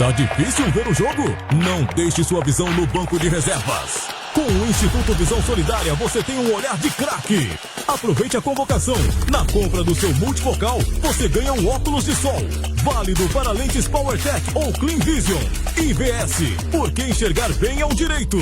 Tá difícil ver o jogo? Não deixe sua visão no banco de reservas. Com o Instituto Visão Solidária, você tem um olhar de craque. Aproveite a convocação. Na compra do seu multifocal, você ganha um óculos de sol. Válido para lentes PowerTech ou Clean Vision. IVS, porque enxergar bem é um direito.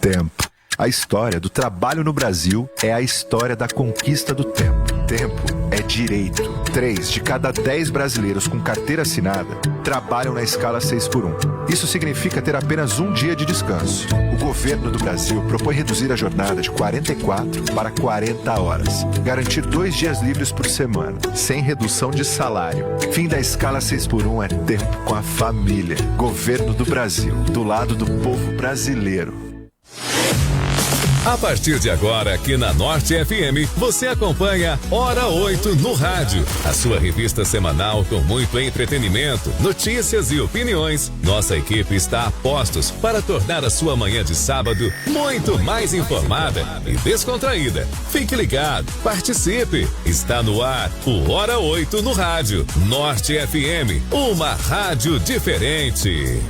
Tempo. A história do trabalho no Brasil é a história da conquista do tempo. Tempo é direito. 3 de cada 10 brasileiros com carteira assinada trabalham na escala 6x1. Isso significa ter apenas um dia de descanso. O governo do Brasil propõe reduzir a jornada de 44 para 40 horas. Garantir 2 dias livres por semana, sem redução de salário. Fim da escala 6x1 é tempo com a família. Governo do Brasil, do lado do povo brasileiro. A partir de agora, aqui na Norte FM, você acompanha Hora 8 no rádio. A sua revista semanal com muito entretenimento, notícias e opiniões. Nossa equipe está a postos para tornar a sua manhã de sábado muito mais informada e descontraída. Fique ligado, participe. Está no ar o Hora 8 no rádio. Norte FM, uma rádio diferente.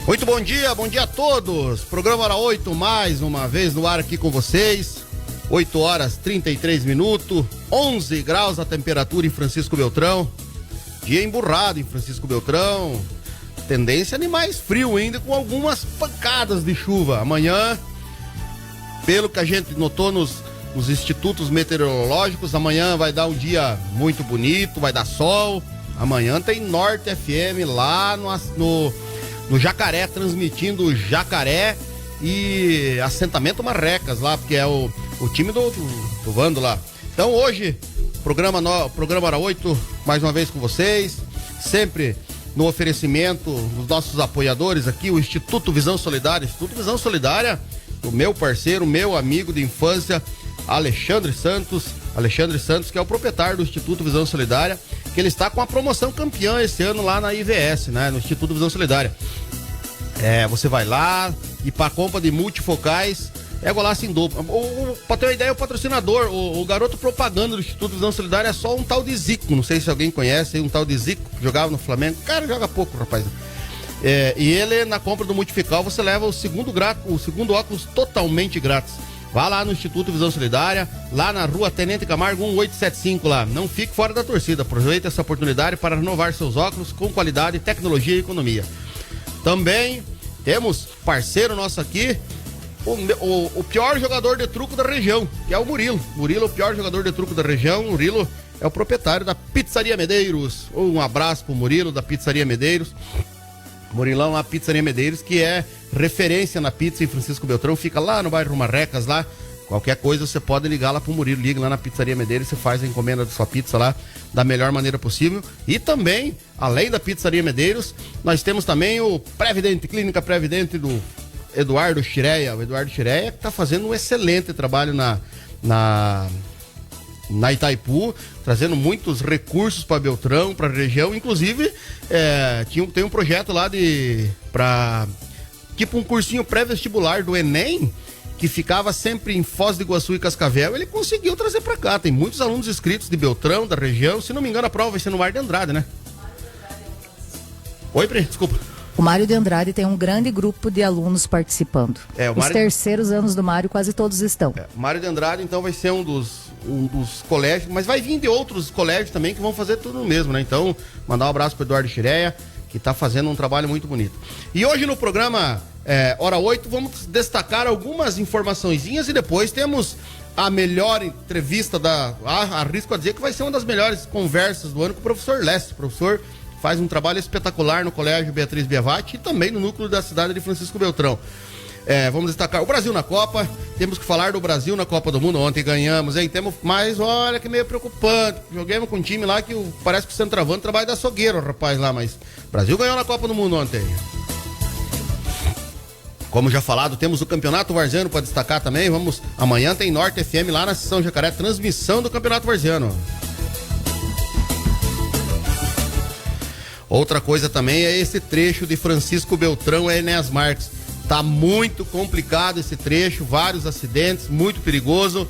Muito bom dia a todos. Programa Hora 8, mais uma vez no ar aqui com vocês. 8 horas 33 minutos, 11 graus a temperatura em Francisco Beltrão. Dia emburrado em Francisco Beltrão. Tendência de mais frio ainda, com algumas pancadas de chuva. Amanhã, pelo que a gente notou nos institutos meteorológicos, amanhã vai dar um dia muito bonito, vai dar sol. Amanhã tem Norte FM lá no Jacaré, transmitindo o Jacaré e assentamento Marrecas lá, porque é o time do Vando lá. Então hoje, programa Hora 8, mais uma vez com vocês, sempre no oferecimento dos nossos apoiadores aqui, o Instituto Visão Solidária. Instituto Visão Solidária, o meu parceiro, meu amigo de infância, Alexandre Santos, que é o proprietário do Instituto Visão Solidária, que ele está com a promoção campeã esse ano lá na IVS, né, no Instituto Visão Solidária. Você vai lá e para compra de multifocais é golaço em dobro. Para ter uma ideia, o patrocinador, o garoto propaganda do Instituto Visão Solidária é só um tal de Zico, não sei se alguém conhece, um tal de Zico, que jogava no Flamengo. Cara, joga pouco, rapaz. E ele, na compra do multifocal, você leva o segundo óculos totalmente grátis. Vá lá no Instituto Visão Solidária, lá na rua Tenente Camargo 1875 lá. Não fique fora da torcida, aproveite essa oportunidade para renovar seus óculos com qualidade, tecnologia e economia. Também temos parceiro nosso aqui, o pior jogador de truco da região, que é o Murilo. Murilo é o pior jogador de truco da região. O Murilo é o proprietário da Pizzaria Medeiros. Um abraço pro Murilo da Pizzaria Medeiros. Murilão, a Pizzaria Medeiros, que é referência na pizza em Francisco Beltrão, fica lá no bairro Marrecas lá. Qualquer coisa você pode ligar lá pro Murilo, liga lá na Pizzaria Medeiros, você faz a encomenda da sua pizza lá da melhor maneira possível. E também, além da Pizzaria Medeiros, nós temos também o Previdente, Clínica Previdente do Eduardo Chireia. O Eduardo Chireia que está fazendo um excelente trabalho na Itaipu, trazendo muitos recursos para Beltrão, para a região. Inclusive, tem um projeto lá para tipo um cursinho pré-vestibular do Enem, que ficava sempre em Foz do Iguaçu e Cascavel. Ele conseguiu trazer para cá. Tem muitos alunos inscritos de Beltrão, da região. Se não me engano, a prova vai ser no Mário de Andrade, né? Oi, Pri, desculpa. O Mário de Andrade tem um grande grupo de alunos participando. Os terceiros anos do Mário, quase todos estão. O Mário de Andrade, então, vai ser um dos colégios, mas vai vir de outros colégios também que vão fazer tudo no mesmo, né? Então, mandar um abraço pro Eduardo Chireia, que está fazendo um trabalho muito bonito. E hoje no programa Hora 8, vamos destacar algumas informaçõezinhas e depois temos a melhor entrevista arrisco a dizer que vai ser uma das melhores conversas do ano com o professor Leste. O professor faz um trabalho espetacular no Colégio Beatriz Biavati e também no núcleo da cidade de Francisco Beltrão. Vamos destacar o Brasil na Copa. Temos que falar do Brasil na Copa do Mundo. Ontem ganhamos, hein? Mas olha que meio preocupante. Joguemos com um time lá que parece que o centroavante trabalha da açougueiro, rapaz lá. Mas o Brasil ganhou na Copa do Mundo ontem. Como já falado, temos o Campeonato Varziano para destacar também. Amanhã tem Norte FM lá na São Jacaré, transmissão do Campeonato Varziano. Outra coisa também é esse trecho de Francisco Beltrão e Enéas Marques. Tá muito complicado esse trecho, vários acidentes, muito perigoso.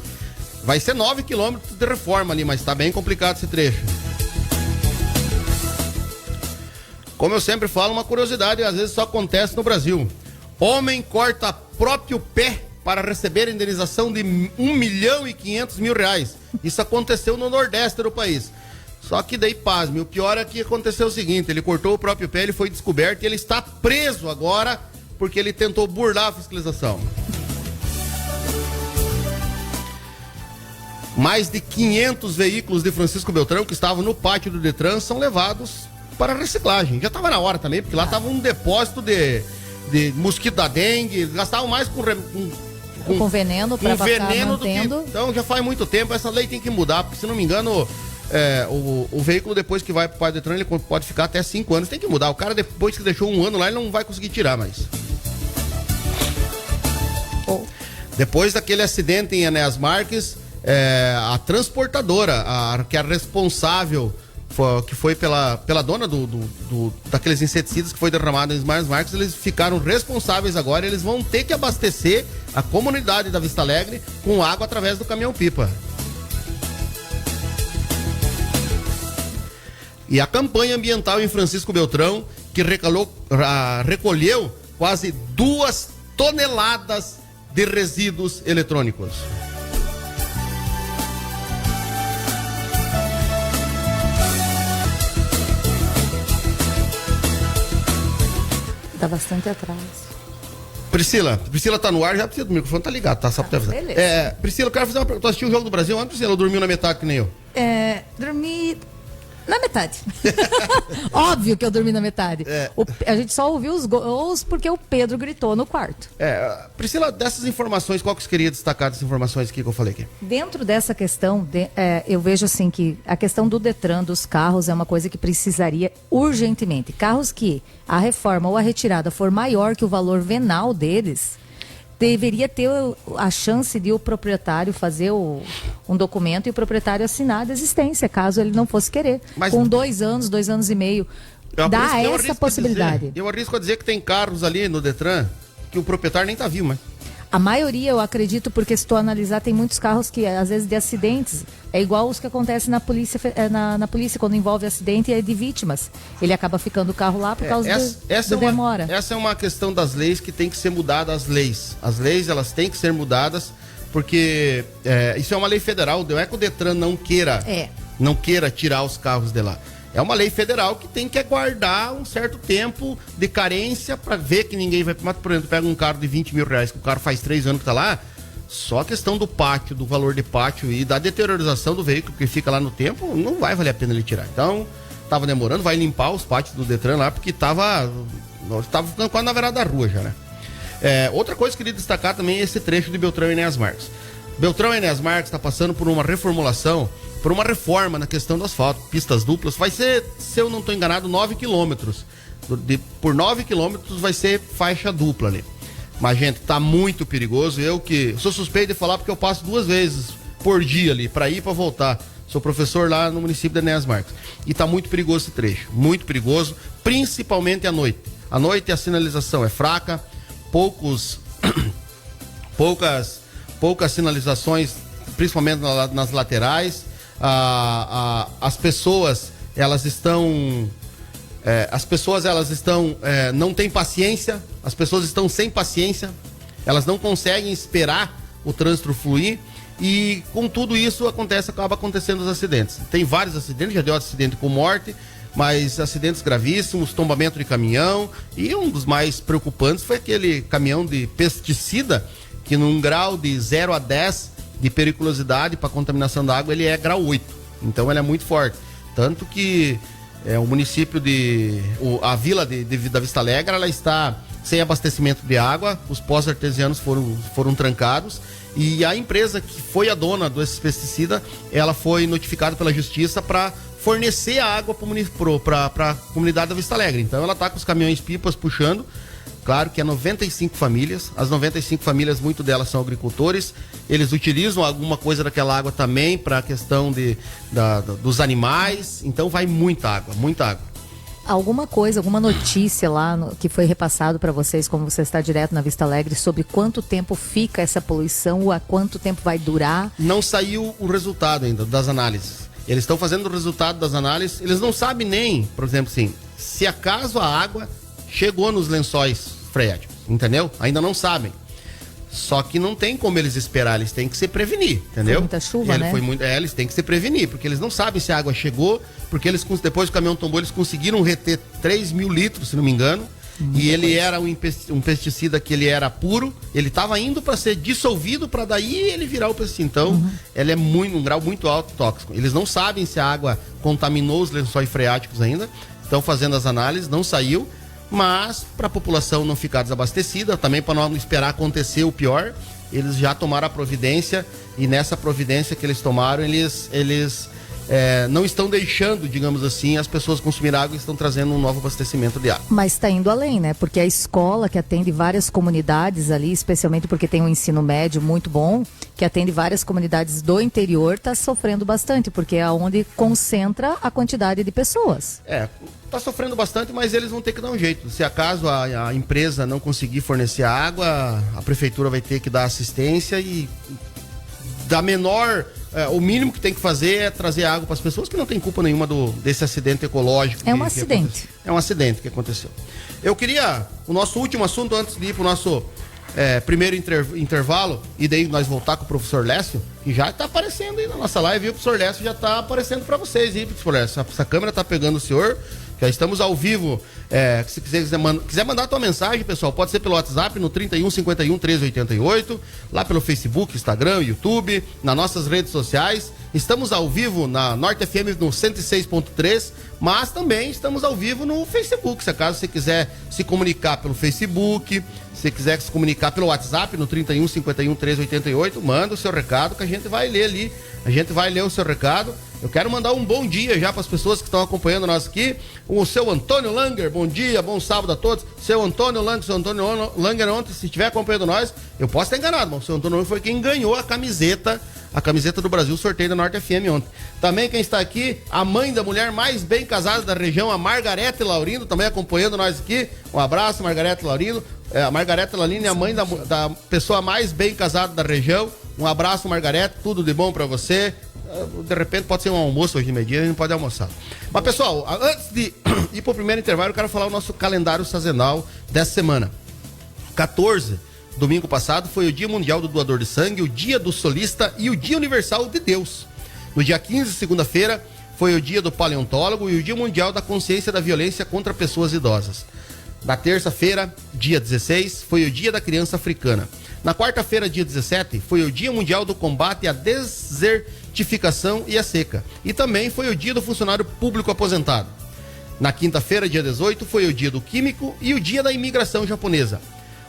Vai ser 9 quilômetros de reforma ali, mas tá bem complicado esse trecho. Como eu sempre falo, uma curiosidade, às vezes só acontece no Brasil. Homem corta próprio pé para receber indenização de R$1.500.000. Isso aconteceu no Nordeste do país. Só que daí, pasme, o pior é que aconteceu o seguinte, ele cortou o próprio pé, ele foi descoberto e ele está preso agora porque ele tentou burlar a fiscalização. Mais de 500 veículos de Francisco Beltrão que estavam no pátio do Detran são levados para reciclagem. Já estava na hora também, porque lá estava um depósito de mosquito da dengue, gastavam mais com veneno para veneno mantendo. Então já faz muito tempo, essa lei tem que mudar, porque se não me engano, o veículo depois que vai para o pátio do Detran, ele pode ficar até 5 anos, tem que mudar. O cara depois que deixou 1 ano lá, ele não vai conseguir tirar mais. Depois daquele acidente em Enéas Marques, a transportadora, que é responsável, que foi pela dona daqueles inseticidas que foi derramado em Enéas Marques, eles ficaram responsáveis agora, eles vão ter que abastecer a comunidade da Vista Alegre com água através do caminhão-pipa. E a campanha ambiental em Francisco Beltrão, que recolheu quase 2 toneladas de resíduos eletrônicos. Tá bastante atrás. Priscila tá no ar, já precisa do microfone, tá ligado, tá? Só pra avisar. Beleza. Priscila, eu quero fazer uma pergunta. Tu assistiu o Jogo do Brasil ontem, Priscila? Ou dormiu na metade que nem eu? Dormi na metade. Óbvio que eu dormi na metade. A gente só ouviu os gols porque o Pedro gritou no quarto. Priscila, dessas informações, qual que você queria destacar dessas informações aqui que eu falei aqui? Dentro dessa questão, eu vejo assim que a questão do Detran, dos carros, é uma coisa que precisaria urgentemente. Carros que a reforma ou a retirada for maior que o valor venal deles, deveria ter a chance de o proprietário fazer um documento e o proprietário assinar a desistência, caso ele não fosse querer. Mas, com 2 anos, 2 anos e meio, dá essa possibilidade. Eu arrisco a dizer que tem carros ali no Detran que o proprietário nem tá vivo, mas... A maioria, eu acredito, porque se tu analisar, tem muitos carros que, às vezes, de acidentes, é igual os que acontecem na polícia, na polícia, quando envolve acidente, é de vítimas. Ele acaba ficando o carro lá por causa da demora. Essa é uma questão das leis que tem que ser mudada, as leis. As leis, elas têm que ser mudadas, porque isso é uma lei federal, não é que o Detran não queira tirar os carros de lá. É uma lei federal que tem que aguardar um certo tempo de carência para ver que ninguém vai... Por exemplo, pega um carro de R$20.000, que o carro faz 3 anos que tá lá, só a questão do pátio, do valor de pátio e da deteriorização do veículo que fica lá no tempo, não vai valer a pena ele tirar. Então, tava demorando, vai limpar os pátios do Detran lá, porque tava ficando quase na beirada da rua já, né? Outra coisa que eu queria destacar também é esse trecho de Beltrão e Enéas Marques. Beltrão e Enéas Marques está passando por uma reformulação, por uma reforma na questão do asfalto, pistas duplas, vai ser, se eu não estou enganado, 9 quilômetros. Por 9 quilômetros vai ser faixa dupla ali. Mas, gente, tá muito perigoso. Eu que sou suspeito de falar porque eu passo 2 vezes por dia ali, para ir e para voltar. Sou professor lá no município de Enéas Marques. E tá muito perigoso esse trecho, muito perigoso, principalmente à noite. À noite a sinalização é fraca, poucas sinalizações, principalmente nas laterais. As pessoas elas estão não têm paciência, as pessoas estão sem paciência, elas não conseguem esperar o trânsito fluir e com tudo isso acaba acontecendo os acidentes. Tem vários acidentes, já deu acidente com morte, mas acidentes gravíssimos, tombamento de caminhão, e um dos mais preocupantes foi aquele caminhão de pesticida que num grau de 0 a 10 de periculosidade para contaminação da água, ele é grau 8. Então ele é muito forte. Tanto que o município a vila da Vista Alegre, ela está sem abastecimento de água, os poços artesianos foram trancados e a empresa que foi a dona desse pesticida, ela foi notificada pela justiça para fornecer a água para a comunidade da Vista Alegre. Então ela está com os caminhões pipas puxando Claro que é 95 famílias. As 95 famílias, muito delas são agricultores. Eles utilizam alguma coisa daquela água também para a questão dos animais. Então vai muita água, muita água. Alguma coisa, alguma notícia lá que foi repassado para vocês, como você está direto na Vista Alegre, sobre quanto tempo fica essa poluição ou há quanto tempo vai durar? Não saiu o resultado ainda das análises. Eles estão fazendo o resultado das análises. Eles não sabem nem, por exemplo, assim, se acaso a água chegou nos lençóis freáticos, entendeu? Ainda não sabem. Só que não tem como eles esperar, eles têm que se prevenir, entendeu? Foi muita chuva, né? Eles têm que se prevenir, porque eles não sabem se a água chegou, porque depois que o caminhão tombou, eles conseguiram reter 3 mil litros, se não me engano, e ele era um pesticida que ele era puro, ele estava indo para ser dissolvido para daí ele virar o pesticida. Então, ele é um grau muito alto tóxico. Eles não sabem se a água contaminou os lençóis freáticos ainda, estão fazendo as análises, não saiu. Mas, para a população não ficar desabastecida, também para não esperar acontecer o pior, eles já tomaram a providência, e nessa providência que eles tomaram, eles não estão deixando, digamos assim, as pessoas consumir água e estão trazendo um novo abastecimento de água. Mas está indo além, né? Porque a escola que atende várias comunidades ali, especialmente porque tem um ensino médio muito bom, que atende várias comunidades do interior, está sofrendo bastante, porque é onde concentra a quantidade de pessoas. Está sofrendo bastante, mas eles vão ter que dar um jeito. Se acaso a empresa não conseguir fornecer a água, a prefeitura vai ter que dar assistência e da menor... o mínimo que tem que fazer é trazer água para as pessoas que não tem culpa nenhuma desse acidente ecológico. É um acidente. É um acidente que aconteceu. Eu queria, o nosso último assunto, antes de ir para o nosso primeiro intervalo, e daí nós voltar com o professor Lécio, que já está aparecendo aí na nossa live, e o professor Lécio já está aparecendo para vocês, hein, professor Lécio? Essa câmera está pegando o senhor. Já estamos ao vivo. Se quiser mandar a tua mensagem, pessoal, pode ser pelo WhatsApp no 31 51 1388, lá pelo Facebook, Instagram, YouTube, nas nossas redes sociais. Estamos ao vivo na Norte FM no 106.3, mas também estamos ao vivo no Facebook. Se acaso você quiser se comunicar pelo Facebook, se quiser se comunicar pelo WhatsApp no 31 51 1388, manda o seu recado que a gente vai ler ali. A gente vai ler o seu recado. Eu quero mandar um bom dia já para as pessoas que estão acompanhando nós aqui. O seu Antônio Langer, bom dia, bom sábado a todos. Seu Antônio Langer ontem, se estiver acompanhando nós, eu posso estar enganado, mas o seu Antônio Langer foi quem ganhou a camiseta do Brasil, sorteio da Norte FM ontem. Também quem está aqui, a mãe da mulher mais bem casada da região, a Margarete Laurindo, também acompanhando nós aqui. Um abraço, Margarete Laurindo. A Margarete Laurindo é a mãe da pessoa mais bem casada da região. Um abraço, Margarete, tudo de bom para você. De repente pode ser um almoço hoje de meio-dia, a gente pode almoçar. Mas pessoal, antes de ir para o primeiro intervalo, eu quero falar o nosso calendário sazonal dessa semana. 14, domingo passado, foi o Dia Mundial do Doador de Sangue, o Dia do Solista e o Dia Universal de Deus. No dia 15, segunda-feira, foi o Dia do Paleontólogo e o Dia Mundial da Consciência da Violência contra Pessoas Idosas. Na terça-feira, dia 16, foi o Dia da Criança Africana. Na quarta-feira, dia 17, foi o Dia Mundial do Combate à Desertificação e à Seca. E também foi o Dia do Funcionário Público Aposentado. Na quinta-feira, dia 18, foi o Dia do Químico e o Dia da Imigração Japonesa.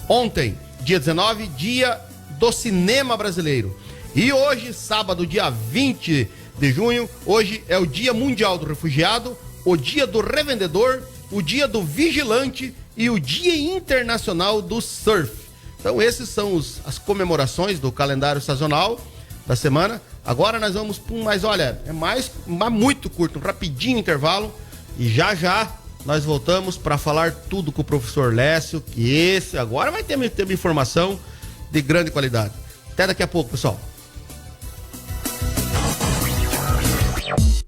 Ontem, dia 19, Dia do Cinema Brasileiro. E hoje, sábado, dia 20 de junho, hoje é o Dia Mundial do Refugiado, o Dia do Revendedor, o Dia do Vigilante e o Dia Internacional do Surf. Então esses são as comemorações do calendário sazonal da semana. Agora nós vamos para mas olha, mas muito curto, um rapidinho intervalo. E já nós voltamos para falar tudo com o professor Lécio, que esse agora vai ter uma informação de grande qualidade. Até daqui a pouco, pessoal.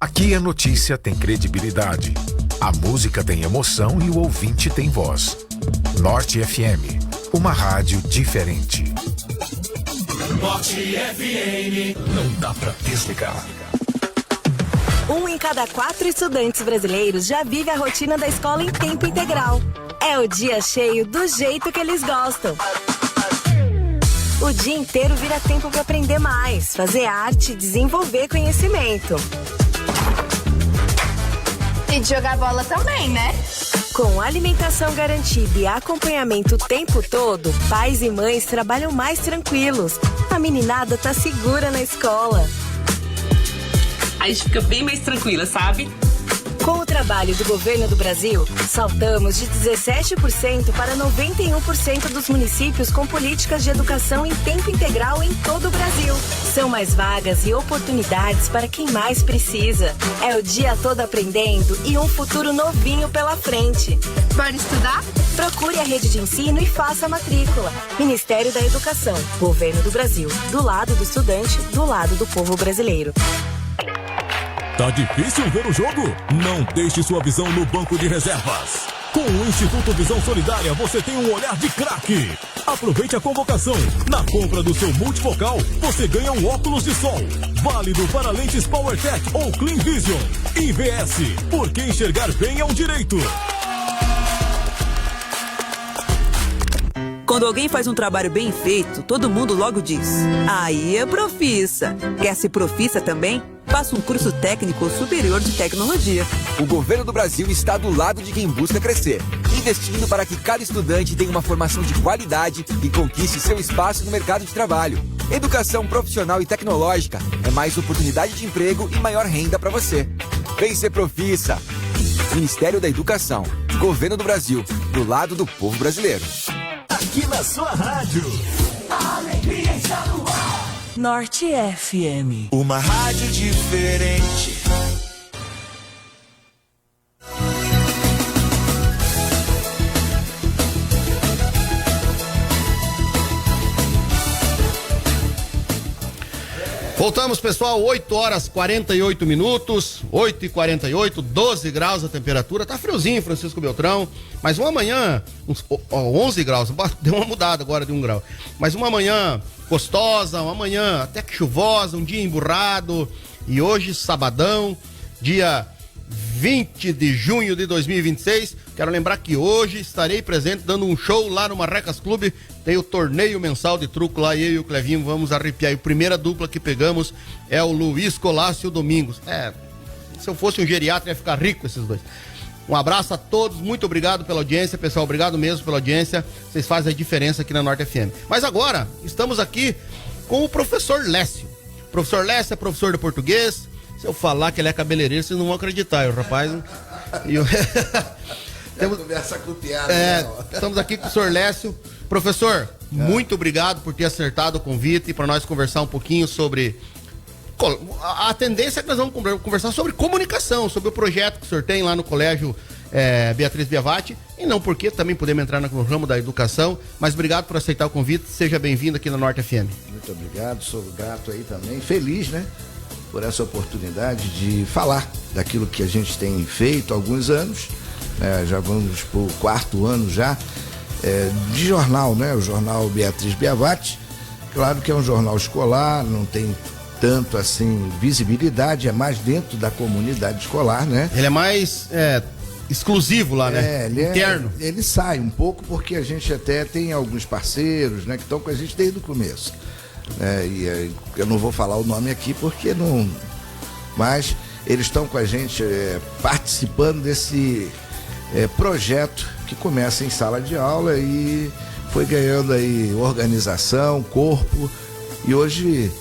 Aqui a notícia tem credibilidade, a música tem emoção e o ouvinte tem voz. Norte FM, uma rádio diferente. Norte FM, não dá pra desligar. 1 em cada 4 estudantes brasileiros já vive a rotina da escola em tempo integral. É o dia cheio do jeito que eles gostam. O dia inteiro vira tempo para aprender mais, fazer arte e desenvolver conhecimento. E de jogar bola também, né? Com alimentação garantida e acompanhamento o tempo todo, pais e mães trabalham mais tranquilos. A meninada tá segura na escola. A gente fica bem mais tranquila, sabe? Com o trabalho do governo do Brasil, saltamos de 17% para 91% dos municípios com políticas de educação em tempo integral em todo o Brasil. São mais vagas e oportunidades para quem mais precisa. É o dia todo aprendendo e um futuro novinho pela frente. Bora estudar? Procure a rede de ensino e faça a matrícula. Ministério da Educação, Governo do Brasil. Do lado do estudante, do lado do povo brasileiro. Tá difícil ver o jogo? Não deixe sua visão no banco de reservas. Com o Instituto Visão Solidária, você tem um olhar de craque. Aproveite a convocação. Na compra do seu multifocal, você ganha um óculos de sol. Válido para lentes PowerTech ou Clean Vision. IVS, porque enxergar bem é um direito. Quando alguém faz um trabalho bem feito, todo mundo logo diz: aí é profissa. Quer ser profissa também? Faça um curso técnico superior de tecnologia. O governo do Brasil está do lado de quem busca crescer, investindo para que cada estudante tenha uma formação de qualidade e conquiste seu espaço no mercado de trabalho. Educação profissional e tecnológica é mais oportunidade de emprego e maior renda para você. Vem ser profissa. Ministério da Educação, Governo do Brasil, do lado do povo brasileiro. Aqui na sua rádio. A alegria está no ar. Norte FM. Uma rádio diferente. Voltamos, pessoal, 8 horas 48 minutos, 8h48, 12 graus a temperatura, tá friozinho, Francisco Beltrão, mas uma manhã, 11 graus, deu uma mudada agora de 1 grau, mas uma manhã gostosa, uma manhã até que chuvosa, um dia emburrado, e hoje, sabadão, dia 20 de junho de 2026, quero lembrar que hoje estarei presente dando um show lá no Marrecas Clube, tem o torneio mensal de truco lá, eu e o Clevinho vamos arrepiar, e a primeira dupla que pegamos é o Luiz Colácio Domingos, se eu fosse um geriatra ia ficar rico esses dois. Um abraço a todos, muito obrigado pela audiência, pessoal, obrigado mesmo pela audiência, vocês fazem a diferença aqui na Norte FM. Mas agora, estamos aqui com o professor Lécio. O professor Lécio é professor de português. Se eu falar que ele é cabeleireiro, vocês não vão acreditar, o rapaz... Conversa com piada. Estamos aqui com o professor Lécio. Professor, muito obrigado por ter acertado o convite para nós conversar um pouquinho sobre... A tendência é que nós vamos conversar sobre comunicação, sobre o projeto que o senhor tem lá no colégio Beatriz Biavati, e não porque também podemos entrar no ramo da educação, mas obrigado por aceitar o convite, seja bem-vindo aqui na Norte FM. Muito obrigado, sou grato aí também, feliz, né, por essa oportunidade de falar daquilo que a gente tem feito há alguns anos, já vamos para o 4º ano já, de jornal, né, o jornal Beatriz Biavati, claro que é um jornal escolar, não tem tanto assim visibilidade, é mais dentro da comunidade escolar, né? Ele é mais exclusivo lá, né? Interno. Ele sai um pouco porque a gente até tem alguns parceiros, né, que estão com a gente desde o começo. E eu não vou falar o nome aqui porque não... Mas eles estão com a gente participando desse projeto que começa em sala de aula e foi ganhando aí organização, corpo, e hoje...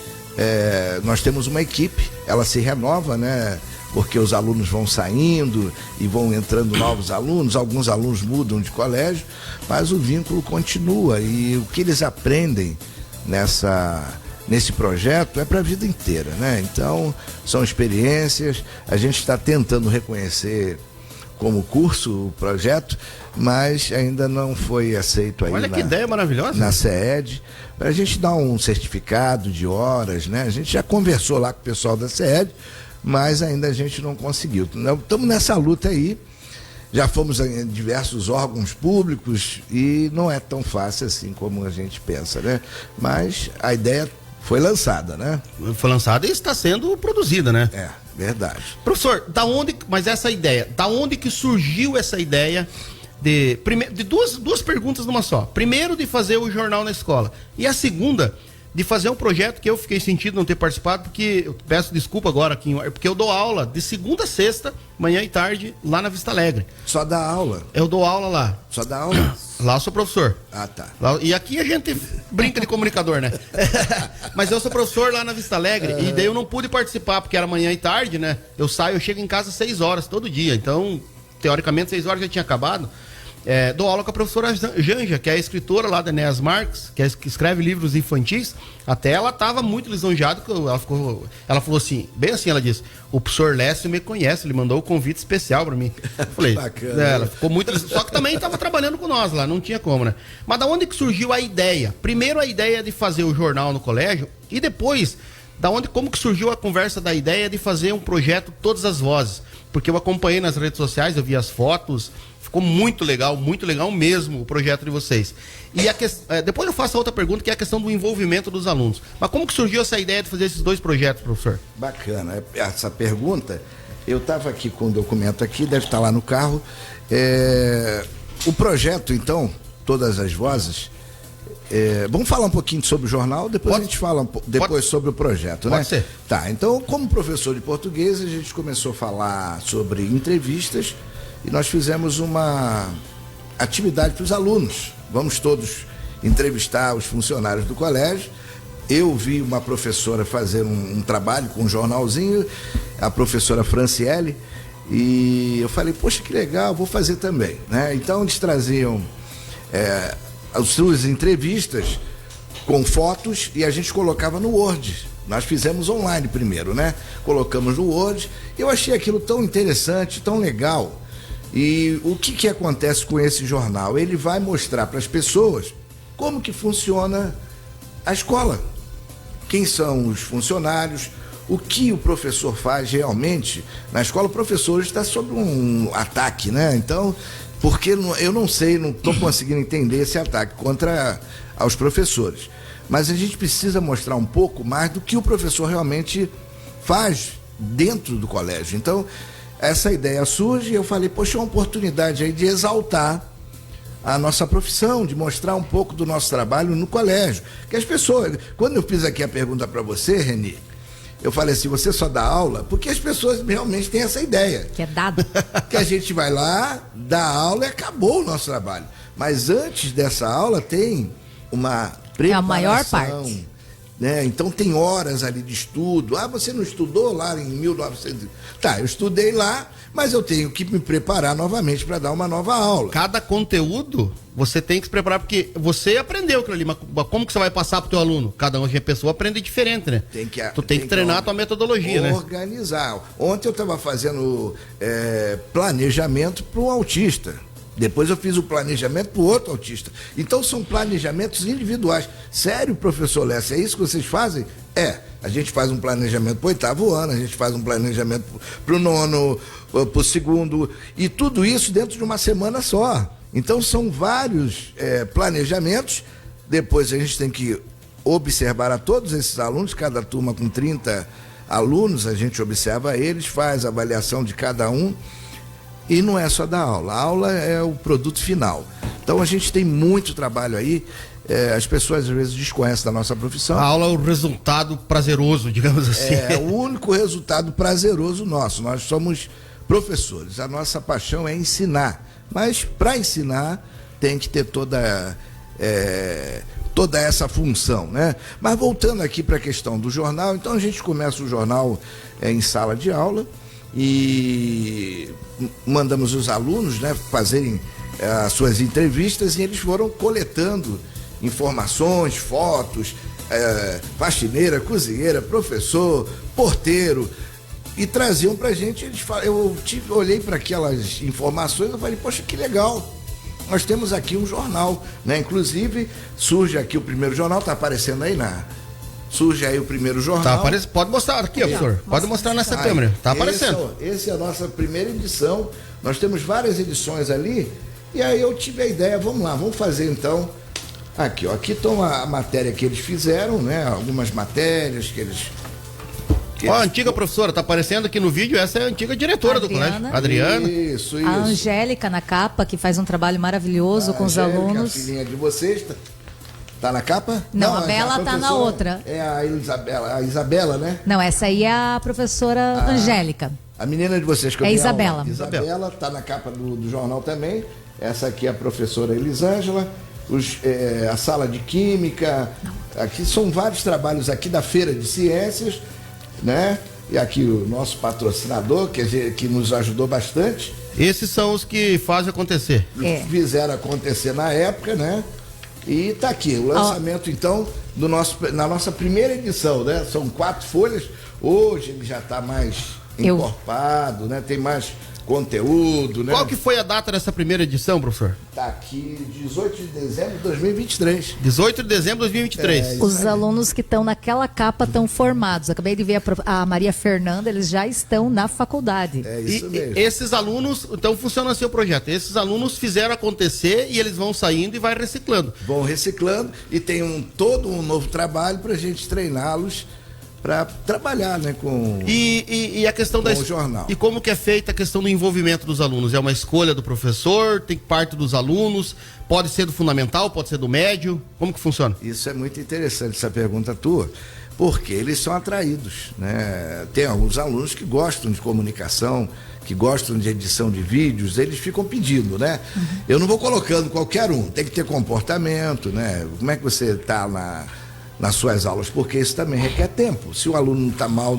nós temos uma equipe, ela se renova, né? Porque os alunos vão saindo e vão entrando novos alunos, alguns alunos mudam de colégio, mas o vínculo continua e o que eles aprendem nesse projeto é para a vida inteira, né? Então, são experiências, a gente está tentando reconhecer como curso o projeto, mas ainda não foi aceito aí. Olha que ideia maravilhosa. Na CED, para a gente dar um certificado de horas, né? A gente já conversou lá com o pessoal da CED, mas ainda a gente não conseguiu. Estamos nessa luta aí, já fomos em diversos órgãos públicos e não é tão fácil assim como a gente pensa, né? Mas a ideia foi lançada, né? Foi lançada e está sendo produzida, né? Verdade. Professor, mas essa ideia, da onde que surgiu essa ideia de duas perguntas numa só? Primeiro, de fazer o jornal na escola. E a segunda, de fazer um projeto que eu fiquei sentido não ter participado, porque eu peço desculpa agora aqui, porque eu dou aula de segunda a sexta, manhã e tarde, lá na Vista Alegre. Só dá aula? Eu dou aula lá. Só dá aula? Lá eu sou professor. Ah, tá. Lá, e aqui a gente brinca de comunicador, né? Mas eu sou professor lá na Vista Alegre, e daí eu não pude participar, porque era manhã e tarde, né? Eu chego em casa às 6 horas todo dia, então, teoricamente, 6 horas já tinha acabado. Dou aula com a professora Janja, que é a escritora lá da Enéas Marques, que escreve livros infantis. Até ela estava muito lisonjeada, ela falou assim, bem assim, ela disse: o professor Lécio me conhece, ele mandou um convite especial para mim. Eu falei, bacana. Ela ficou muito, só que também estava trabalhando com nós lá, não tinha como, né? Mas da onde que surgiu a ideia? Primeiro a ideia de fazer o jornal no colégio, e depois, como que surgiu a conversa da ideia de fazer um projeto Todas as Vozes? Porque eu acompanhei nas redes sociais, eu vi as fotos. Ficou muito legal mesmo o projeto de vocês. E depois eu faço a outra pergunta, que é a questão do envolvimento dos alunos. Mas como que surgiu essa ideia de fazer esses 2 projetos, professor? Bacana. Essa pergunta, eu estava aqui com o documento aqui, deve estar lá no carro. O projeto, então, Todas as Vozes, vamos falar um pouquinho sobre o jornal, depois a gente fala sobre o projeto, né? Pode ser. Tá, então, como professor de português, a gente começou a falar sobre entrevistas, e nós fizemos uma atividade para os alunos. Vamos todos entrevistar os funcionários do colégio. Eu vi uma professora fazer um trabalho com um jornalzinho, a professora Franciele, e eu falei, poxa, que legal, vou fazer também, né? Então eles traziam as suas entrevistas com fotos e a gente colocava no Word. Nós fizemos online primeiro, né? Colocamos no Word. Eu achei aquilo tão interessante, tão legal. E o que acontece com esse jornal? Ele vai mostrar para as pessoas como que funciona a escola. Quem são os funcionários, o que o professor faz realmente na escola. O professor está sob um ataque, né? Então, porque eu não sei, não estou conseguindo entender esse ataque contra aos professores. Mas a gente precisa mostrar um pouco mais do que o professor realmente faz dentro do colégio. Então, essa ideia surge e eu falei, poxa, é uma oportunidade aí de exaltar a nossa profissão, de mostrar um pouco do nosso trabalho no colégio. Que as pessoas, quando eu fiz aqui a pergunta para você, Reni, eu falei assim, você só dá aula? Porque as pessoas realmente têm essa ideia. Que é dado. Que a gente vai lá, dá aula e acabou o nosso trabalho. Mas antes dessa aula tem uma preparação. É a maior parte. Né? Então tem horas ali de estudo. Ah, você não estudou lá em 1900? Tá, eu estudei lá, mas eu tenho que me preparar novamente para dar uma nova aula. Cada conteúdo você tem que se preparar, porque você aprendeu aquilo ali, mas como que você vai passar para o teu aluno? Cada pessoa aprende diferente, né? Tu tem que treinar a tua metodologia, né? Organizar. Ontem eu estava fazendo planejamento para um autista. Depois eu fiz o planejamento para o outro autista. Então são planejamentos individuais. Sério, professor Lécio, é isso que vocês fazem? A gente faz um planejamento para o 8º ano, a gente faz um planejamento para o 9º, para o 2º, e tudo isso dentro de uma semana só. Então são vários planejamentos. Depois a gente tem que observar a todos esses alunos, cada turma com 30 alunos, a gente observa eles, faz a avaliação de cada um. E não é só da aula, a aula é o produto final. Então a gente tem muito trabalho aí, as pessoas às vezes desconhecem da nossa profissão. A aula é o resultado prazeroso, digamos assim. É o único resultado prazeroso nosso, nós somos professores, a nossa paixão é ensinar, mas para ensinar tem que ter toda essa função, né? Mas voltando aqui para a questão do jornal, então a gente começa o jornal em sala de aula, e mandamos os alunos, né, fazerem as suas entrevistas, e eles foram coletando informações, fotos, faxineira, cozinheira, professor, porteiro, e traziam pra gente. Olhei para aquelas informações e falei, poxa, que legal, nós temos aqui um jornal, né? Inclusive surge aqui o primeiro jornal, tá aparecendo aí surge aí o primeiro jornal. Tá, pode mostrar aqui, professor. Pode mostrar nessa câmera. Tá aparecendo. Essa é a nossa primeira edição. Nós temos várias edições ali. E aí eu tive a ideia, vamos lá, vamos fazer então. Aqui, ó. Aqui estão a matéria que eles fizeram, né? Algumas matérias que eles. Ó, a antiga professora, tá aparecendo aqui no vídeo, essa é a antiga diretora do colégio. Adriana. Isso. A Angélica na capa, que faz um trabalho maravilhoso com os alunos. A filhinha de vocês, Tá na capa? Não, a Bela tá na outra. É a Isabela, né? Não, essa aí é a professora Angélica. A menina de vocês que eu É dei Isabela. aula. Isabela tá na capa do jornal também. Essa aqui é a professora Elisângela. A sala de química. Aqui são vários trabalhos aqui da Feira de Ciências, né? E aqui o nosso patrocinador, que nos ajudou bastante. Esses são os que fazem acontecer. Fizeram acontecer na época, né? E tá aqui, o lançamento, então, na nossa primeira edição, né? São 4 folhas. Hoje ele já tá mais encorpado, né? Tem mais conteúdo, né? Qual que foi a data dessa primeira edição, professor? Tá aqui, 18 de dezembro de 2023. 18 de dezembro de 2023. Os alunos que estão naquela capa estão formados. Acabei de ver a Maria Fernanda, eles já estão na faculdade. É isso mesmo. Esses alunos, então funciona assim o projeto. Esses alunos fizeram acontecer e eles vão saindo e vai reciclando. Vão reciclando e tem todo um novo trabalho pra gente treiná-los para trabalhar, né, com a questão o jornal. E como que é feita a questão do envolvimento dos alunos? É uma escolha do professor? Tem parte dos alunos? Pode ser do fundamental? Pode ser do médio? Como que funciona? Isso é muito interessante, essa pergunta tua, porque eles são atraídos, né? Tem alguns alunos que gostam de comunicação, que gostam de edição de vídeos, eles ficam pedindo, né? Eu não vou colocando qualquer um, tem que ter comportamento, né? Como é que você está nas suas aulas, porque isso também requer tempo. Se o aluno não está mal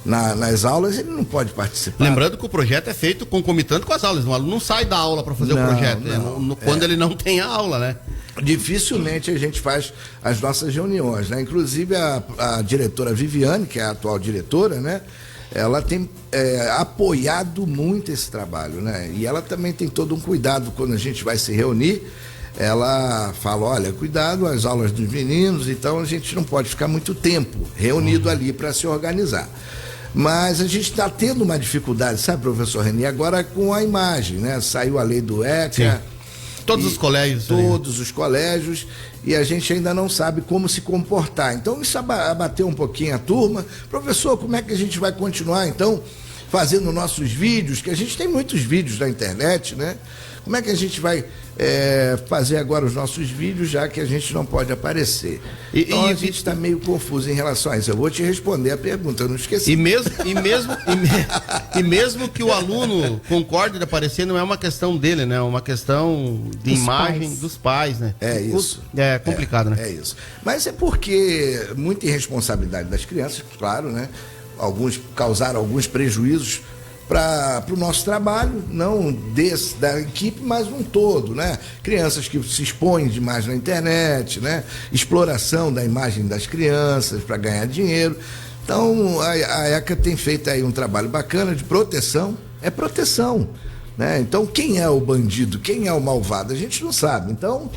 nas aulas, ele não pode participar. Lembrando que o projeto é feito concomitante com as aulas. O aluno não sai da aula para fazer o projeto, quando ele não tem a aula, né? Dificilmente a gente faz as nossas reuniões, né? Inclusive a diretora Viviane, que é a atual diretora, né? Ela tem apoiado muito esse trabalho, né? E ela também tem todo um cuidado quando a gente vai se reunir. Ela fala, olha, cuidado as aulas dos meninos, então a gente não pode ficar muito tempo reunido ali para se organizar. Mas a gente está tendo uma dificuldade, sabe, professor Reni? Agora com a imagem, né? Saiu a lei do ECA. Todos os colégios. Todos os colégios, e a gente ainda não sabe como se comportar. Então isso abateu um pouquinho a turma. Professor, como é que a gente vai continuar, então, fazendo nossos vídeos, que a gente tem muitos vídeos na internet, né? Como é que a gente vai fazer agora os nossos vídeos, já que a gente não pode aparecer? Então a gente está meio confuso em relação a isso. Eu vou te responder a pergunta, eu não esqueci. E mesmo que o aluno concorde de aparecer, não é uma questão dele, né? É uma questão de imagem dos pais, né? É isso. É complicado, né? É isso. Mas é porque muita irresponsabilidade das crianças, claro, né? Alguns causaram alguns prejuízos para o nosso trabalho, não da equipe, mas um todo, né? Crianças que se expõem demais na internet, né? Exploração da imagem das crianças para ganhar dinheiro. Então, a ECA tem feito aí um trabalho bacana de proteção. É proteção, né? Então, quem é o bandido, quem é o malvado, a gente não sabe. Então,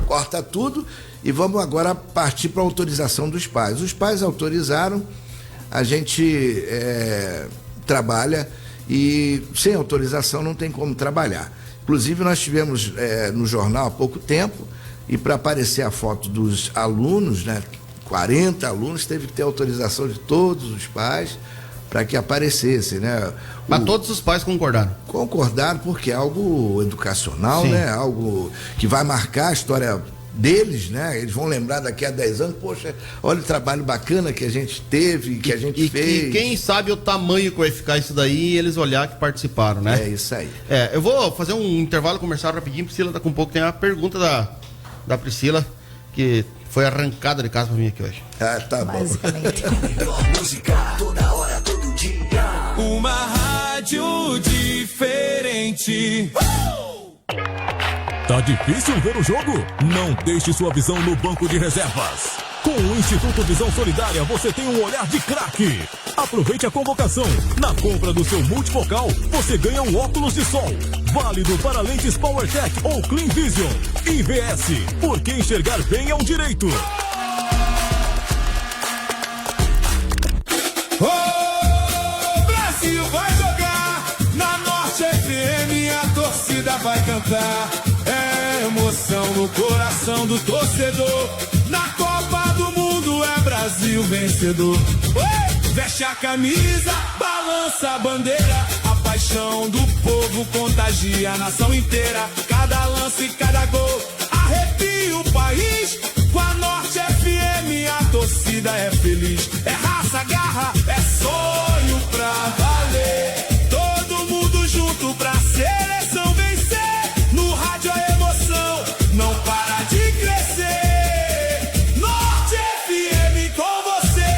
corta tudo e vamos agora partir para a autorização dos pais. Os pais autorizaram, a gente trabalha e sem autorização não tem como trabalhar. Inclusive nós tivemos no jornal há pouco tempo, e para aparecer a foto dos alunos, né, 40 alunos, teve que ter autorização de todos os pais para que aparecesse, né? Mas todos os pais concordaram? Concordaram, porque é algo educacional, Sim. né? Algo que vai marcar a história deles, né? Eles vão lembrar daqui a 10 anos, poxa, olha o trabalho bacana que a gente teve, que a gente fez. E quem sabe o tamanho que vai ficar isso daí e eles olhar que participaram, né? É isso aí. Eu vou fazer um intervalo comercial rapidinho, Priscila, daqui a um pouco tem uma pergunta da Priscila, que foi arrancada de casa pra mim aqui hoje. Ah, tá bom. Basicamente. Música toda hora, todo dia. Uma rádio diferente. Tá difícil ver o jogo? Não deixe sua visão no banco de reservas. Com o Instituto Visão Solidária, você tem um olhar de craque. Aproveite a convocação. Na compra do seu multifocal, você ganha um óculos de sol. Válido para lentes PowerTech ou Clean Vision. IVS, porque enxergar bem é um direito. O Brasil vai jogar na Norte FM, a torcida vai cantar. É emoção no coração do torcedor. Na Copa do Mundo é Brasil vencedor. Veste a camisa, balança a bandeira. A paixão do povo contagia a nação inteira. Cada lance, cada gol arrepia o país. Com a torcida é feliz. É raça, garra, é sonho pra valer. Todo mundo junto pra seleção vencer. No rádio a emoção não para de crescer. Norte FM com você.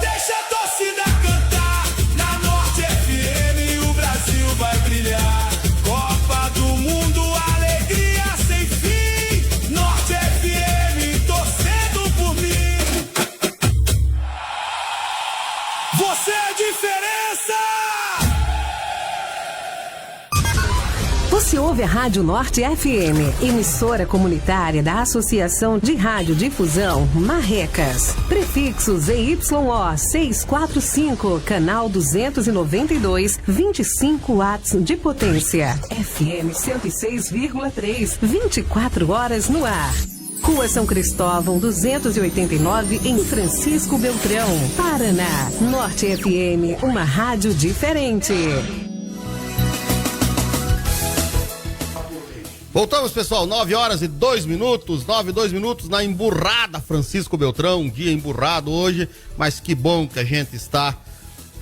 Deixa a torcida cantar. Na Norte FM o Brasil vai brilhar. Copa do Mundo, alegria sem fim. Norte FM torcendo por mim. Você é a diferença. Você ouve a Rádio Norte FM, emissora comunitária da Associação de Radiodifusão Marrecas. Prefixo ZYO 645, canal 292, 25 watts de potência. FM 106,3, 24 horas no ar. Rua São Cristóvão, 289, em Francisco Beltrão, Paraná. Norte FM, uma rádio diferente. Voltamos, pessoal, 9h02, 9h02 na emburrada Francisco Beltrão, um dia emburrado hoje, mas que bom que a gente está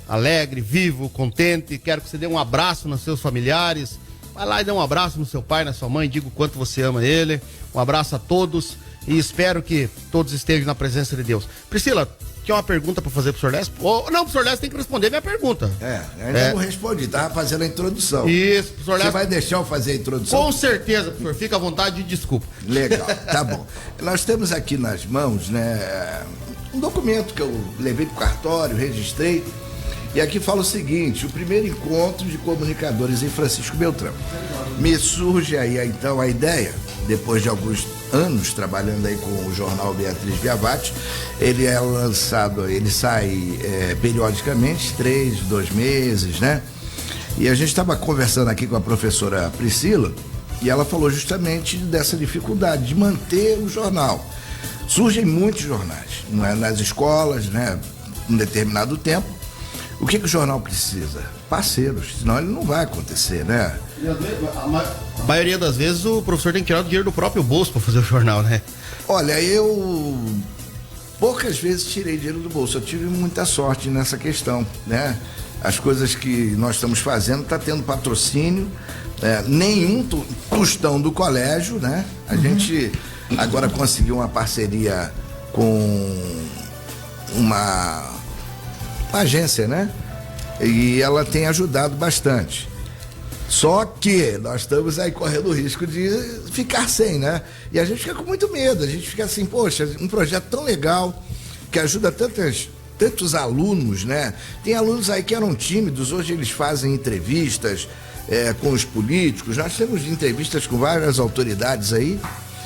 alegre, vivo, contente. Quero que você dê um abraço nos seus familiares, vai lá e dê um abraço no seu pai, na sua mãe, diga o quanto você ama ele. Um abraço a todos e espero que todos estejam na presença de Deus. Priscila, tinha uma pergunta para fazer pro senhor Leste? Não, pro senhor Leste tem que responder minha pergunta. Ainda não respondi, tava fazendo a introdução. Isso, pro senhor Leste. Você vai deixar eu fazer a introdução? Com certeza, professor, fica à vontade e desculpa. Legal, tá bom. Nós temos aqui nas mãos, né, um documento que eu levei pro cartório, registrei, e aqui fala o seguinte: o primeiro encontro de comunicadores em Francisco Beltrão. Me surge aí, então, a ideia, depois de alguns anos trabalhando aí com o jornal Beatriz Biavati. Ele é lançado, ele sai periodicamente, 2 meses, né? E a gente estava conversando aqui com a professora Priscila e ela falou justamente dessa dificuldade de manter o jornal. Surgem muitos jornais, não é, nas escolas, né? Um determinado tempo. O que o jornal precisa? Parceiros, senão ele não vai acontecer, né? E a maioria das vezes o professor tem que tirar o dinheiro do próprio bolso para fazer o jornal, né? Olha, eu poucas vezes tirei dinheiro do bolso. Eu tive muita sorte nessa questão, né? As coisas que nós estamos fazendo tá tendo patrocínio, nenhum tostão do colégio, né? A gente agora conseguiu uma parceria com uma agência, né? E ela tem ajudado bastante. Só que nós estamos aí correndo o risco de ficar sem, né? E a gente fica com muito medo, a gente fica assim, poxa, um projeto tão legal, que ajuda tantos alunos, né? Tem alunos aí que eram tímidos, hoje eles fazem entrevistas com os políticos, nós temos entrevistas com várias autoridades aí.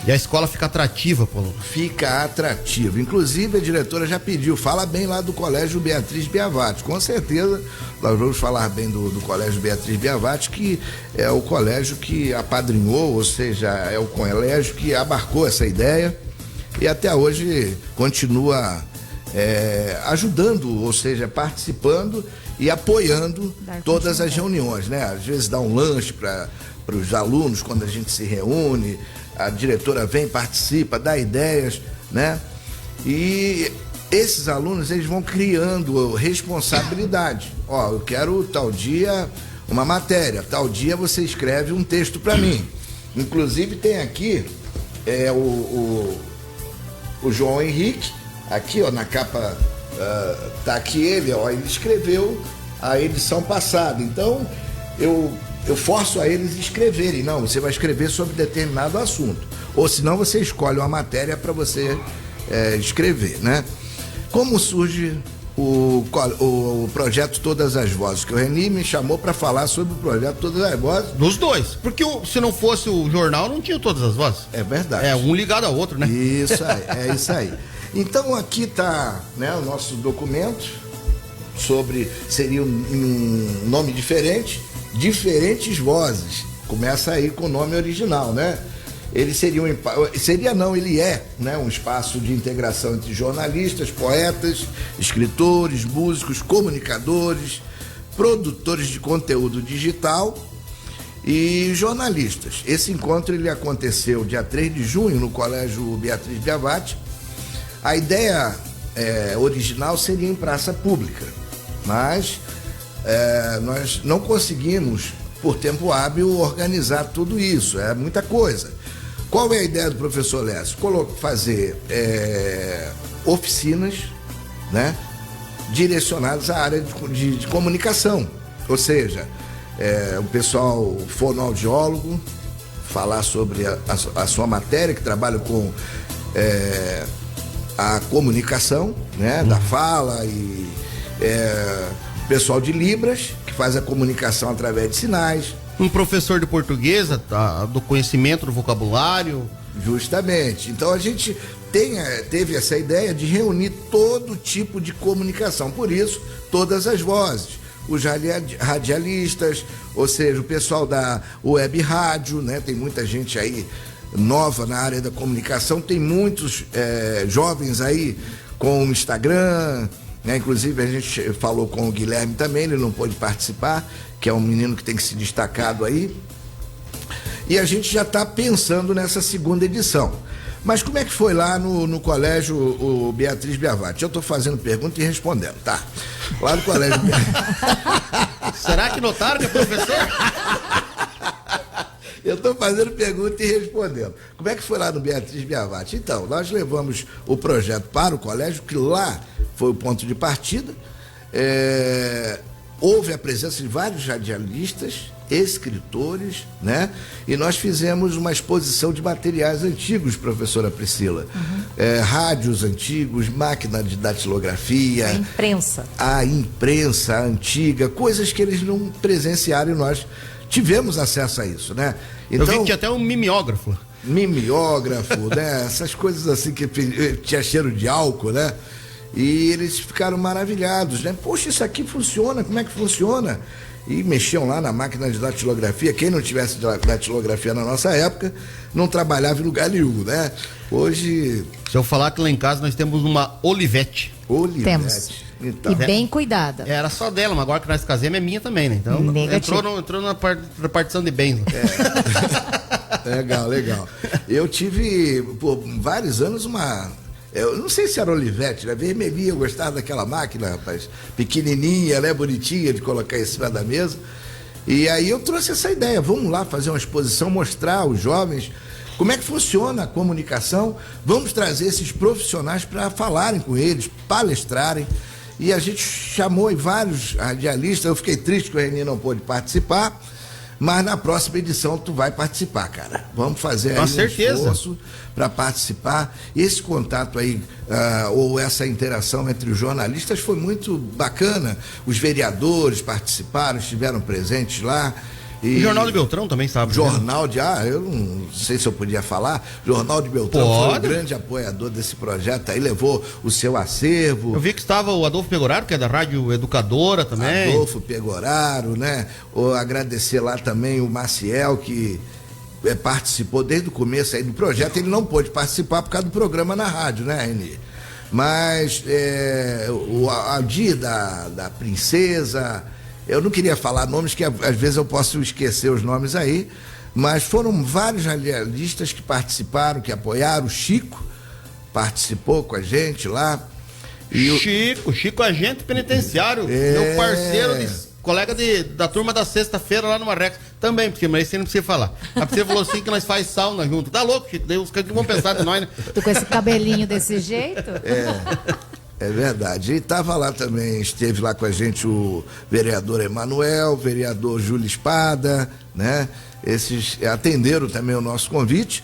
E a escola fica atrativa, Paulo? Fica atrativa. Inclusive, a diretora já pediu, fala bem lá do Colégio Beatriz Biavati. Com certeza, nós vamos falar bem do Colégio Beatriz Biavati, que é o colégio que apadrinhou, ou seja, é o colégio que abarcou essa ideia e até hoje continua ajudando, ou seja, participando e apoiando todas as reuniões, né? Às vezes dá um lanche para os alunos quando a gente se reúne. A diretora vem, participa, dá ideias, né? E esses alunos, eles vão criando responsabilidade. Ó, eu quero tal dia uma matéria, tal dia você escreve um texto para mim. Inclusive tem aqui o João Henrique, aqui ó, na capa tá aqui ele, ó, ele escreveu a edição passada. Então, eu forço a eles escreverem. Não, você vai escrever sobre determinado assunto. Ou senão você escolhe uma matéria para você escrever, né? Como surge o projeto Todas as Vozes? Que o Reni me chamou para falar sobre o projeto Todas as Vozes. Dos dois. Porque se não fosse o jornal, não tinha Todas as Vozes. É verdade. É um ligado ao outro, né? Isso aí, é isso aí. Então aqui tá, né, o nosso documento seria um nome diferente. Diferentes Vozes. Começa aí com o nome original, né? Ele ele é, né, um espaço de integração entre jornalistas, poetas, escritores, músicos, comunicadores, produtores de conteúdo digital e jornalistas. Esse encontro ele aconteceu dia 3 de junho no Colégio Beatriz Biavati. A ideia original seria em praça pública, mas nós não conseguimos, por tempo hábil, organizar tudo isso. É muita coisa. Qual é a ideia do professor Lécio? Fazer oficinas, né, direcionadas à área de comunicação. Ou seja, o pessoal fonoaudiólogo falar sobre a sua matéria, que trabalha com a comunicação, né, da fala, e o pessoal de Libras, que faz a comunicação através de sinais. Um professor de português, do conhecimento do vocabulário. Justamente. Então a gente teve essa ideia de reunir todo tipo de comunicação, por isso todas as vozes, os radialistas, ou seja, o pessoal da web rádio, né? Tem muita gente aí nova na área da comunicação, tem muitos jovens aí com o Instagram, né? Inclusive a gente falou com o Guilherme também, ele não pôde participar, que é um menino que tem que se destacado aí. E a gente já está pensando nessa segunda edição. Mas como é que foi lá no colégio o Beatriz Biavati? Eu estou fazendo pergunta e respondendo, tá? Lá no colégio Será que notaram que é professor? Eu estou fazendo pergunta e respondendo. Como é que foi lá no Beatriz Biavati? Então, nós levamos o projeto para o colégio, que lá foi o ponto de partida. Houve a presença de vários radialistas, escritores, né? E nós fizemos uma exposição de materiais antigos, professora Priscila. Rádios antigos, máquina de datilografia. A imprensa antiga, coisas que eles não presenciaram e nós tivemos acesso a isso, né? Então, eu vi que tinha até um mimeógrafo. Né? Essas coisas assim que tinha cheiro de álcool, né? E eles ficaram maravilhados, né? Poxa, isso aqui funciona, como é que funciona? E mexiam lá na máquina de datilografia. Quem não tivesse datilografia na nossa época, não trabalhava em lugar nenhum, né? Hoje... Se eu falar que lá em casa nós temos uma Olivetti. Temos. Então, e bem cuidada. Era só dela, mas agora que nós casamos é minha também, né? Então entrou na repartição de bens. Legal. Eu tive, por vários anos, eu não sei se era Olivetti, né? Vermelhinha, eu gostava daquela máquina, rapaz. Pequenininha, né? Bonitinha, de colocar em cima da mesa. E aí eu trouxe essa ideia. Vamos lá fazer uma exposição, mostrar aos jovens como é que funciona a comunicação. Vamos trazer esses profissionais para falarem com eles, palestrarem. E a gente chamou vários radialistas. Eu fiquei triste que o Reni não pôde participar. Mas na próxima edição tu vai participar, cara. Vamos fazer aí esforço para participar. Esse contato aí, ou essa interação entre os jornalistas foi muito bacana. Os vereadores participaram, estiveram presentes lá. E o Jornal de Beltrão também estava. Eu não sei se eu podia falar. Jornal de Beltrão foi um grande apoiador desse projeto aí, levou o seu acervo. Eu vi que estava o Adolfo Pegoraro, que é da Rádio Educadora também. Adolfo Pegoraro, né? Agradecer lá também o Maciel, que participou desde o começo aí do projeto. Ele não pôde participar por causa do programa na rádio, né, Reni? Mas a dia da princesa... Eu não queria falar nomes, que às vezes eu posso esquecer os nomes aí, mas foram vários radialistas que participaram, que apoiaram. O Chico participou com a gente lá. Chico, agente penitenciário, meu parceiro, colega da turma da sexta-feira lá no Marreca. Também, porque mas você não precisa falar. A Priscila falou assim que nós faz sauna junto. Tá louco, Chico? Daí os caras vão pensar de nós, né? Tu com esse cabelinho desse jeito? É verdade. E estava lá também, esteve lá com a gente o vereador Emanuel, o vereador Júlio Espada, né? Esses atenderam também o nosso convite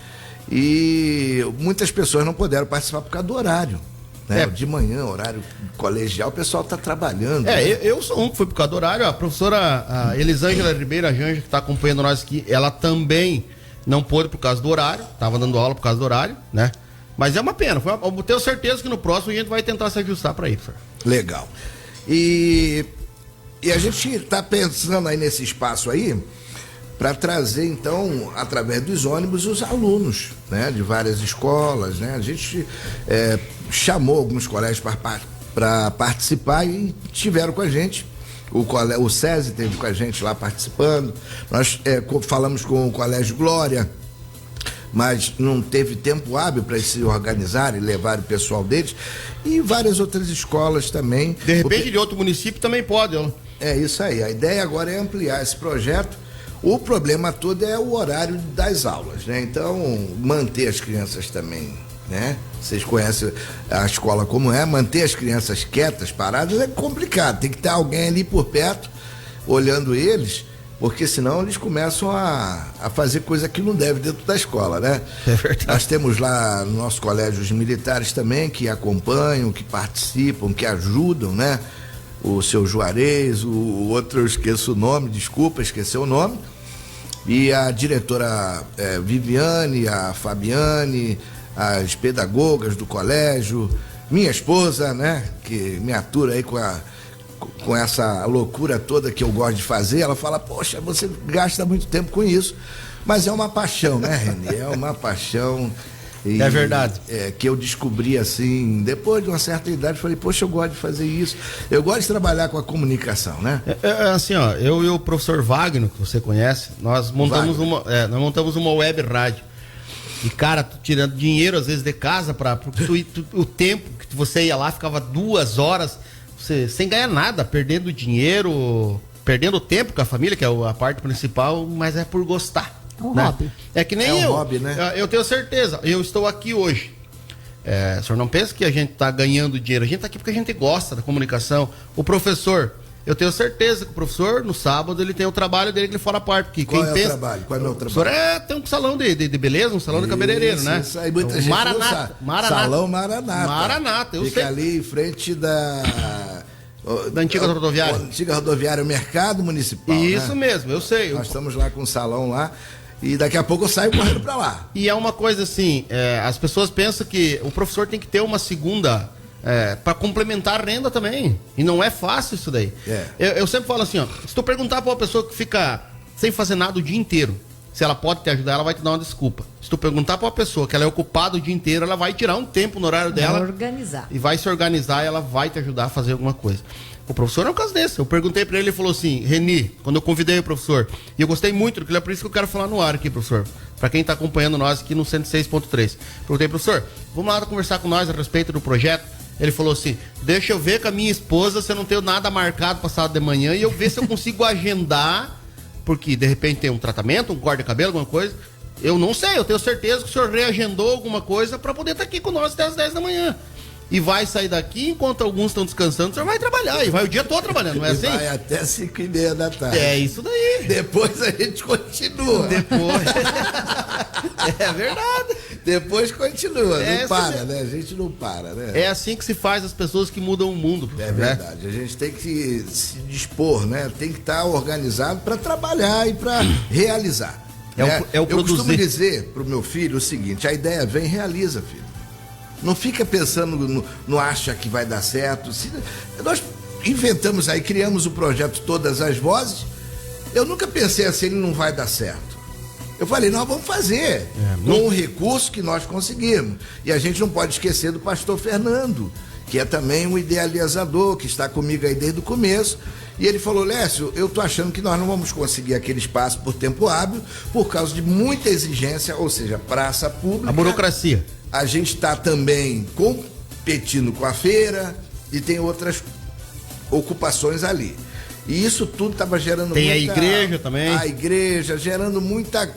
e muitas pessoas não puderam participar por causa do horário. Né? De manhã, horário colegial, o pessoal está trabalhando. Eu sou um que fui por causa do horário. A professora Elisângela Ribeiro, a Janja, que está acompanhando nós aqui, ela também não pôde por causa do horário, estava dando aula por causa do horário, né? Mas é uma pena. Eu tenho certeza que no próximo a gente vai tentar se ajustar para isso. Legal. E a gente está pensando aí nesse espaço aí para trazer, então, através dos ônibus, os alunos, né, de várias escolas, né? A gente chamou alguns colégios para participar e estiveram com a gente. O SESI esteve com a gente lá participando. Nós falamos com o Colégio Glória, mas não teve tempo hábil para se organizar e levar o pessoal deles, e várias outras escolas também. De repente, de outro município também pode. É isso aí, a ideia agora é ampliar esse projeto. O problema todo é o horário das aulas, né? Então, manter as crianças também, né? Vocês conhecem a escola como é, manter as crianças quietas, paradas, é complicado. Tem que ter alguém ali por perto, olhando eles, porque senão eles começam a fazer coisa que não deve dentro da escola, né? É verdade. Nós temos lá no nosso colégio os militares também, que acompanham, que participam, que ajudam, né? O seu Juarez, o outro eu esqueço o nome, desculpa, esqueci o nome. E a diretora Viviane, a Fabiane, as pedagogas do colégio, minha esposa, né, que me atura aí com essa loucura toda que eu gosto de fazer. Ela fala, poxa, você gasta muito tempo com isso, mas é uma paixão, né, Renê? É uma paixão. E, é verdade. Que eu descobri assim, depois de uma certa idade, falei, poxa, eu gosto de fazer isso. Eu gosto de trabalhar com a comunicação, né? Assim, ó, eu e o professor Wagner, que você conhece, nós montamos uma web rádio. E, cara, tirando dinheiro, às vezes, de casa, porque o tempo que você ia lá, ficava 2 horas, você, sem ganhar nada, perdendo dinheiro, perdendo tempo com a família, que é a parte principal, mas é por gostar. Um né? hobby. É que nem é um hobby, né? Eu tenho certeza, eu estou aqui hoje. O senhor não pensa que a gente está ganhando dinheiro, a gente está aqui porque a gente gosta da comunicação. O professor, eu tenho certeza que o professor, no sábado, ele tem o trabalho dele que ele fora a parte. Porque Qual quem é pensa, o trabalho? Qual é o meu trabalho? O senhor tem um salão de beleza, um salão de cabeleireiro, né? Isso aí, muita gente Maranata. Salão Maranata. Maranata, eu Fica sei. ali em frente da antiga rodoviária. Antiga rodoviária, o Mercado Municipal. Isso, né? mesmo, eu sei. Nós estamos lá com um salão lá. E daqui a pouco eu saio correndo pra lá. E é uma coisa assim, as pessoas pensam que o professor tem que ter uma segunda para complementar a renda também. E não é fácil isso daí. Eu sempre falo assim, ó, se tu perguntar pra uma pessoa que fica sem fazer nada o dia inteiro, se ela pode te ajudar, ela vai te dar uma desculpa. Se tu perguntar pra uma pessoa que ela é ocupada o dia inteiro, ela vai tirar um tempo no horário dela. Vai organizar. E vai se organizar e ela vai te ajudar a fazer alguma coisa. O professor é um caso desse. Eu perguntei pra ele, ele falou assim, Reni, quando eu convidei o professor, e eu gostei muito do que ele é, por isso que eu quero falar no ar aqui, professor, pra quem tá acompanhando nós aqui no 106.3. Perguntei, professor, vamos lá conversar com nós a respeito do projeto? Ele falou assim, deixa eu ver com a minha esposa se eu não tenho nada marcado para sábado de manhã e eu ver se eu consigo agendar, porque de repente tem um tratamento, um corte de cabelo, alguma coisa. Eu não sei, eu tenho certeza que o senhor reagendou alguma coisa para poder estar aqui com nós até as 10 da manhã. E vai sair daqui, enquanto alguns estão descansando, o senhor vai trabalhar, e vai o dia todo trabalhando, não é assim? Vai até 5:30 da tarde. É isso daí. Depois a gente continua. Depois. É verdade. Depois continua, não para, né? A gente não para, né? É assim que se faz as pessoas que mudam o mundo. É verdade. A gente tem que se dispor, né? Tem que estar organizado para trabalhar e para realizar. Eu costumo dizer pro meu filho o seguinte, a ideia vem, realiza, filho. Não fica pensando, não acha que vai dar certo. Nós inventamos aí, criamos o projeto Todas as Vozes. Eu nunca pensei assim, ele não vai dar certo. Eu falei, nós vamos fazer com o recurso que nós conseguimos. E a gente não pode esquecer do pastor Fernando, que é também um idealizador, que está comigo aí desde o começo. E ele falou, Lécio, eu tô achando que nós não vamos conseguir aquele espaço por tempo hábil, por causa de muita exigência, ou seja, praça pública. A burocracia. A gente está também competindo com a feira e tem outras ocupações ali. E isso tudo estava gerando Tem a igreja também. A igreja, gerando muita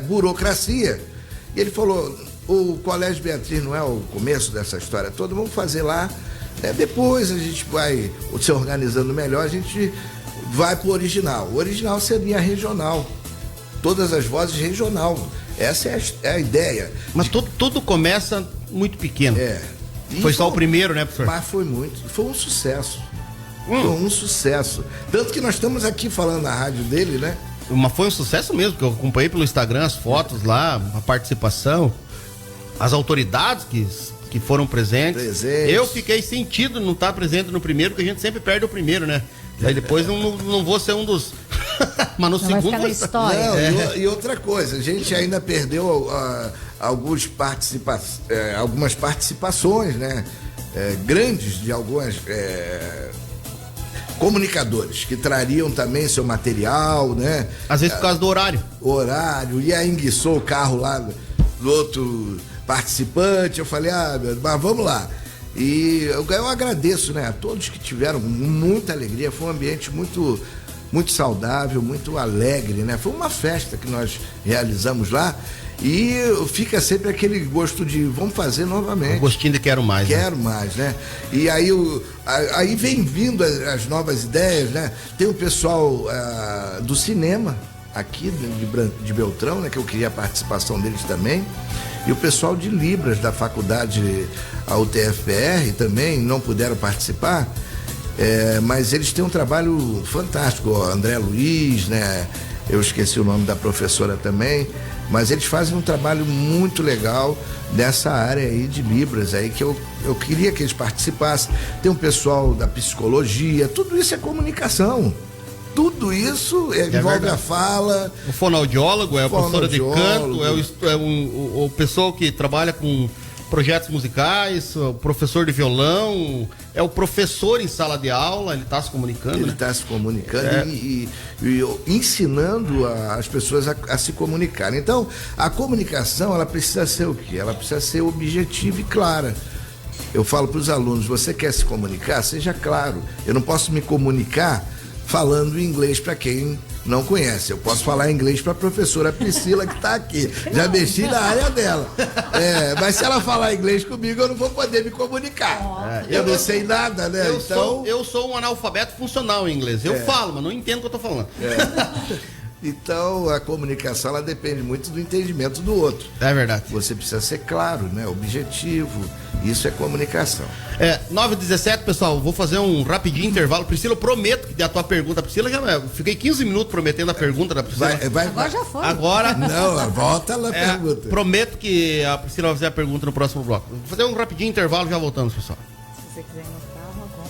burocracia. E ele falou, o Colégio Beatriz não é o começo dessa história toda, vamos fazer lá. Depois a gente vai se organizando melhor, a gente vai para o original. O original seria regional. Todas as vozes regional. Essa é a ideia. Mas tudo começa muito pequeno. Foi só o primeiro, né, professor? Mas foi um sucesso. Foi um sucesso. Tanto que nós estamos aqui falando na rádio dele, né? Mas foi um sucesso mesmo, porque eu acompanhei pelo Instagram as fotos lá, a participação, as autoridades que foram presentes. Eu fiquei sentido não estar presente no primeiro, porque a gente sempre perde o primeiro, né? Aí depois não vou ser um dos... Mas no segundo vai ficar na história. Não, e outra coisa, a gente ainda perdeu algumas participações, né? Grandes de algumas comunicadores que trariam também seu material, né? Às vezes por causa do horário. E aí enguiçou o carro lá outro participante. Eu falei, mas vamos lá. E eu agradeço, né, a todos que tiveram muita alegria. Foi um ambiente muito, muito saudável, muito alegre, né? Foi uma festa que nós realizamos lá. E fica sempre aquele gosto de vamos fazer novamente. Um gostinho de quero mais. Quero mais, né? E aí vem vindo as novas ideias, né? Tem o pessoal do cinema aqui de Beltrão, né? Que eu queria a participação deles também. E o pessoal de Libras da faculdade, a UTFPR também, não puderam participar, mas eles têm um trabalho fantástico. O André Luiz, né? Eu esqueci o nome da professora também, mas eles fazem um trabalho muito legal dessa área aí de Libras, aí que eu queria que eles participassem. Tem um pessoal da psicologia, tudo isso é comunicação. Tudo isso envolve a fala. O fonoaudiólogo é a professora de canto, o pessoal que trabalha com projetos musicais, o professor de violão, é o professor em sala de aula, ele está se comunicando. Ele está se comunicando e ensinando as pessoas a se comunicarem. Então, a comunicação, ela precisa ser o quê? Ela precisa ser objetiva e clara. Eu falo para os alunos, você quer se comunicar? Seja claro. Eu não posso me comunicar falando inglês para quem não conhece. Eu posso falar inglês para a professora Priscila que está aqui. Já mexi na área dela. Mas se ela falar inglês comigo, eu não vou poder me comunicar. Eu não sei nada, né? Eu sou um analfabeto funcional em inglês. Eu falo, mas não entendo o que eu estou falando. Então, a comunicação, ela depende muito do entendimento do outro. É verdade. Você precisa ser claro, né? Objetivo. Isso é comunicação. 9h17, pessoal, vou fazer um rapidinho intervalo. Priscila, eu prometo que a tua pergunta, Priscila, fiquei 15 minutos prometendo a pergunta da Priscila. Agora já foi. Agora. Não, volta lá a pergunta. Prometo que a Priscila vai fazer a pergunta no próximo bloco. Vou fazer um rapidinho intervalo e já voltamos, pessoal. Se você quiser ir no carro, agora.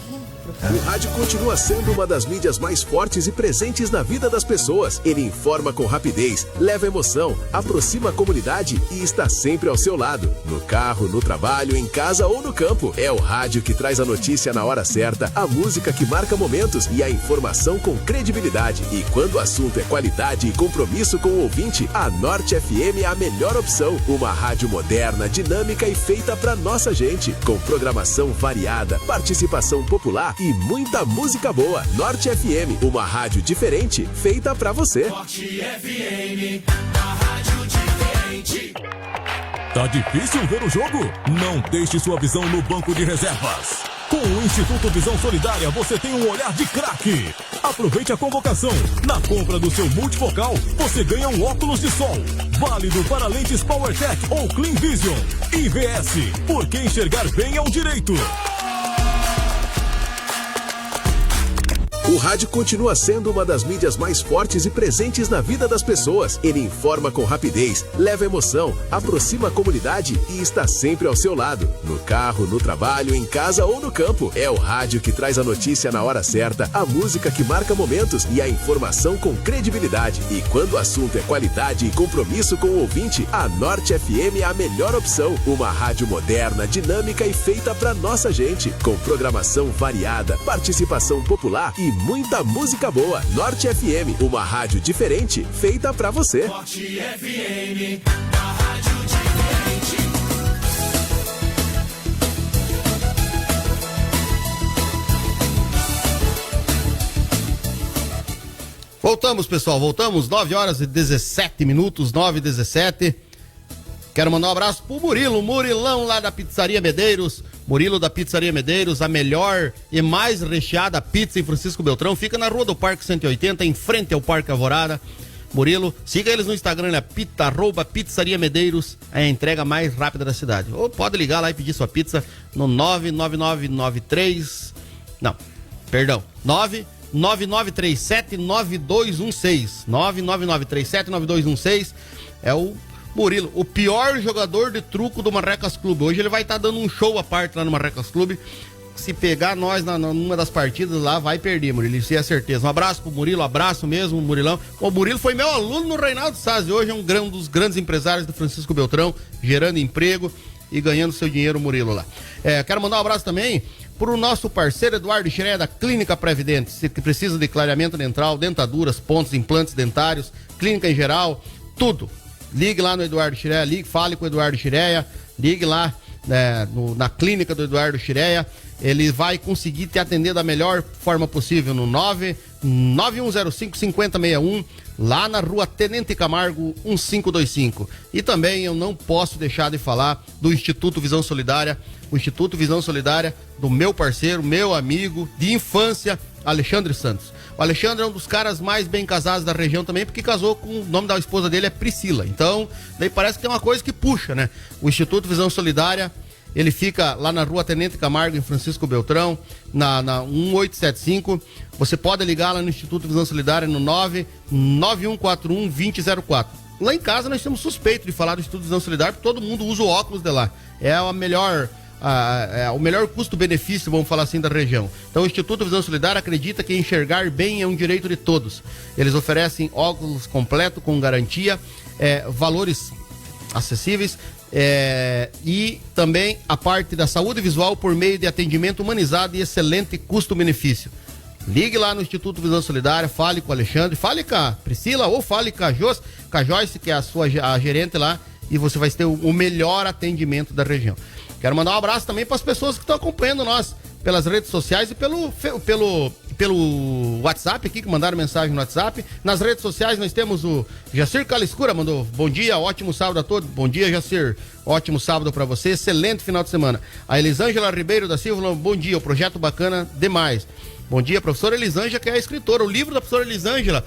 O rádio continua sendo uma das mídias mais fortes e presentes na vida das pessoas. Ele informa com rapidez, leva emoção, aproxima a comunidade e está sempre ao seu lado. No carro, no trabalho, em casa ou no campo. É o rádio que traz a notícia na hora certa, a música que marca momentos e a informação com credibilidade. E quando o assunto é qualidade e compromisso com o ouvinte, a Norte FM é a melhor opção. Uma rádio moderna, dinâmica e feita pra nossa gente. Com programação variada, participação popular e muita música boa. Norte FM, uma rádio diferente, feita pra você. Norte FM, a rádio diferente. Tá difícil ver o jogo? Não deixe sua visão no banco de reservas. Com o Instituto Visão Solidária, você tem um olhar de craque. Aproveite a convocação. Na compra do seu multifocal, você ganha um óculos de sol. Válido para lentes PowerTech ou Clean Vision. IVS, porque enxergar bem é um direito. O rádio continua sendo uma das mídias mais fortes e presentes na vida das pessoas. Ele informa com rapidez, leva emoção, aproxima a comunidade e está sempre ao seu lado. No carro, no trabalho, em casa ou no campo. É o rádio que traz a notícia na hora certa, a música que marca momentos e a informação com credibilidade. E quando o assunto é qualidade e compromisso com o ouvinte, a Norte FM é a melhor opção. Uma rádio moderna, dinâmica e feita pra nossa gente. Com programação variada, participação popular e muita música boa. Norte FM, uma rádio diferente, feita pra você. Norte FM, a rádio diferente. Voltamos, pessoal, voltamos, 9h17, 9h17. Quero mandar um abraço pro Murilão lá da Pizzaria Medeiros. Murilo da Pizzaria Medeiros, a melhor e mais recheada pizza em Francisco Beltrão. Fica na Rua do Parque 180, em frente ao Parque Alvorada. Murilo, siga eles no Instagram, né? Pizzaria Medeiros, é a entrega mais rápida da cidade. Ou pode ligar lá e pedir sua pizza no 999379216. 999379216 é o Murilo, o pior jogador de truco do Marrecas Clube. Hoje ele vai estar dando um show à parte lá no Marrecas Clube. Se pegar nós numa das partidas lá, vai perder, Murilo, isso é certeza. Um abraço pro Murilo, abraço mesmo, Murilão. O Murilo foi meu aluno no Reinaldo Sazzi. Hoje é um dos grandes empresários do Francisco Beltrão, gerando emprego e ganhando seu dinheiro, Murilo lá. Quero mandar um abraço também pro nosso parceiro Eduardo Xeré, da Clínica Previdente. Se precisa de clareamento dental, dentaduras, pontos, implantes dentários, clínica em geral, tudo. ligue lá no Eduardo Chireia, fale com o Eduardo Chireia, ligue lá na clínica do Eduardo Chireia. Ele vai conseguir te atender da melhor forma possível no 9105-5061, lá na rua Tenente Camargo 1525. E também eu não posso deixar de falar do Instituto Visão Solidária, o Instituto Visão Solidária do meu parceiro, meu amigo de infância, Alexandre Santos. O Alexandre é um dos caras mais bem casados da região também, porque casou com o nome da esposa dele é Priscila. Então, daí parece que tem uma coisa que puxa, né? O Instituto Visão Solidária, ele fica lá na rua Tenente Camargo, em Francisco Beltrão, na 1875. Você pode ligar lá no Instituto Visão Solidária no 99141-2004. Lá em casa nós temos suspeito de falar do Instituto Visão Solidária, porque todo mundo usa o óculos de lá. É o melhor custo-benefício, vamos falar assim, da região. Então o Instituto Visão Solidária acredita que enxergar bem é um direito de todos. Eles oferecem óculos completo com garantia, valores acessíveis, e também a parte da saúde visual por meio de atendimento humanizado e excelente custo-benefício. Ligue lá no Instituto Visão Solidária, fale com o Alexandre, fale com a Priscila ou fale com a Joyce, que é a gerente lá, e você vai ter o melhor atendimento da região. Quero mandar um abraço também para as pessoas que estão acompanhando nós pelas redes sociais e pelo WhatsApp aqui, que mandaram mensagem no WhatsApp. Nas redes sociais nós temos o Jacir Caliscura, mandou bom dia, ótimo sábado a todos. Bom dia, Jacir, ótimo sábado para você, excelente final de semana. A Elisângela Ribeiro da Silva, bom dia, o projeto bacana demais. Bom dia, professora Elisângela, que é a escritora. O livro da professora Elisângela,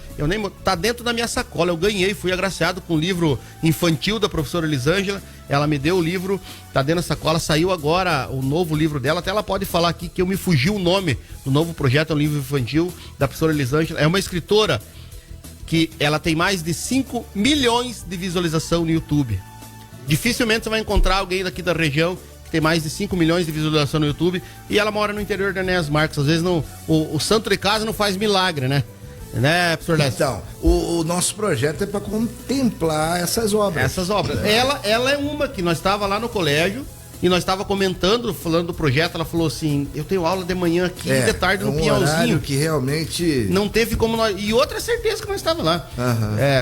tá dentro da minha sacola. Eu ganhei, fui agraciado com o livro infantil da professora Elisângela. Ela me deu o livro, tá dentro da sacola. Saiu agora o novo livro dela. Até ela pode falar aqui que eu me fugi o nome do novo projeto. É um livro infantil da professora Elisângela. É uma escritora que ela tem mais de 5 milhões de visualização no YouTube. Dificilmente você vai encontrar alguém daqui da região que tem mais de 5 milhões de visualização no YouTube, e ela mora no interior da Enéas Marques. Às vezes o santo de casa não faz milagre, né? Né, professor Lécio? Então, o nosso projeto é para contemplar essas obras. Essas obras. Ela é uma que nós estava lá no colégio e nós estava comentando, falando do projeto. Ela falou assim: eu tenho aula de manhã aqui e de tarde no Pinhalzinho. Que realmente não teve como nós. E outra certeza que nós estávamos lá.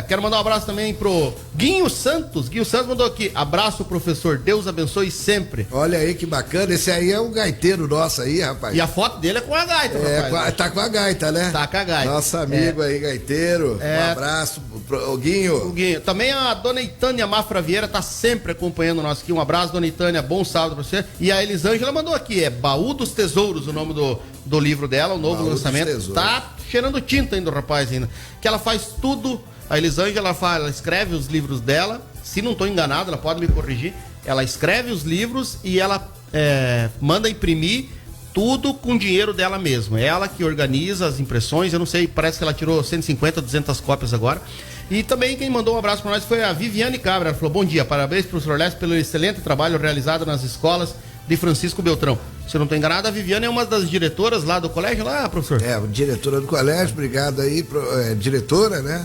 Quero mandar um abraço também pro Guinho Santos. Guinho Santos mandou aqui: abraço, professor, Deus abençoe sempre. Olha aí que bacana. Esse aí é o gaiteiro nosso aí, rapaz. E a foto dele é com a gaita, rapaz. Tá com a gaita, né? Tá com a gaita. Nosso amigo aí, gaiteiro. Um abraço pro Guinho. O Guinho. Também a dona Itânia Mafra Vieira tá sempre acompanhando nós aqui. Um abraço, dona Itânia, bom sábado pra você. E a Elisângela mandou aqui, Baú dos Tesouros, o nome do livro dela, o novo lançamento. Tá cheirando tinta ainda, rapaz, ainda. Que ela faz tudo. A Elisângela ela escreve os livros dela. Se não estou enganado, ela pode me corrigir. Ela escreve os livros e ela manda imprimir tudo com dinheiro dela mesma. É ela que organiza as impressões. Eu não sei, parece que ela tirou 150, 200 cópias agora. E também quem mandou um abraço para nós foi a Viviane Cabra. Ela falou: bom dia, parabéns professor Lécio pelo excelente trabalho realizado nas escolas de Francisco Beltrão. Se eu não estou enganado, a Viviane é uma das diretoras lá do colégio, lá, professor? Diretora do colégio, obrigado aí, diretora, né?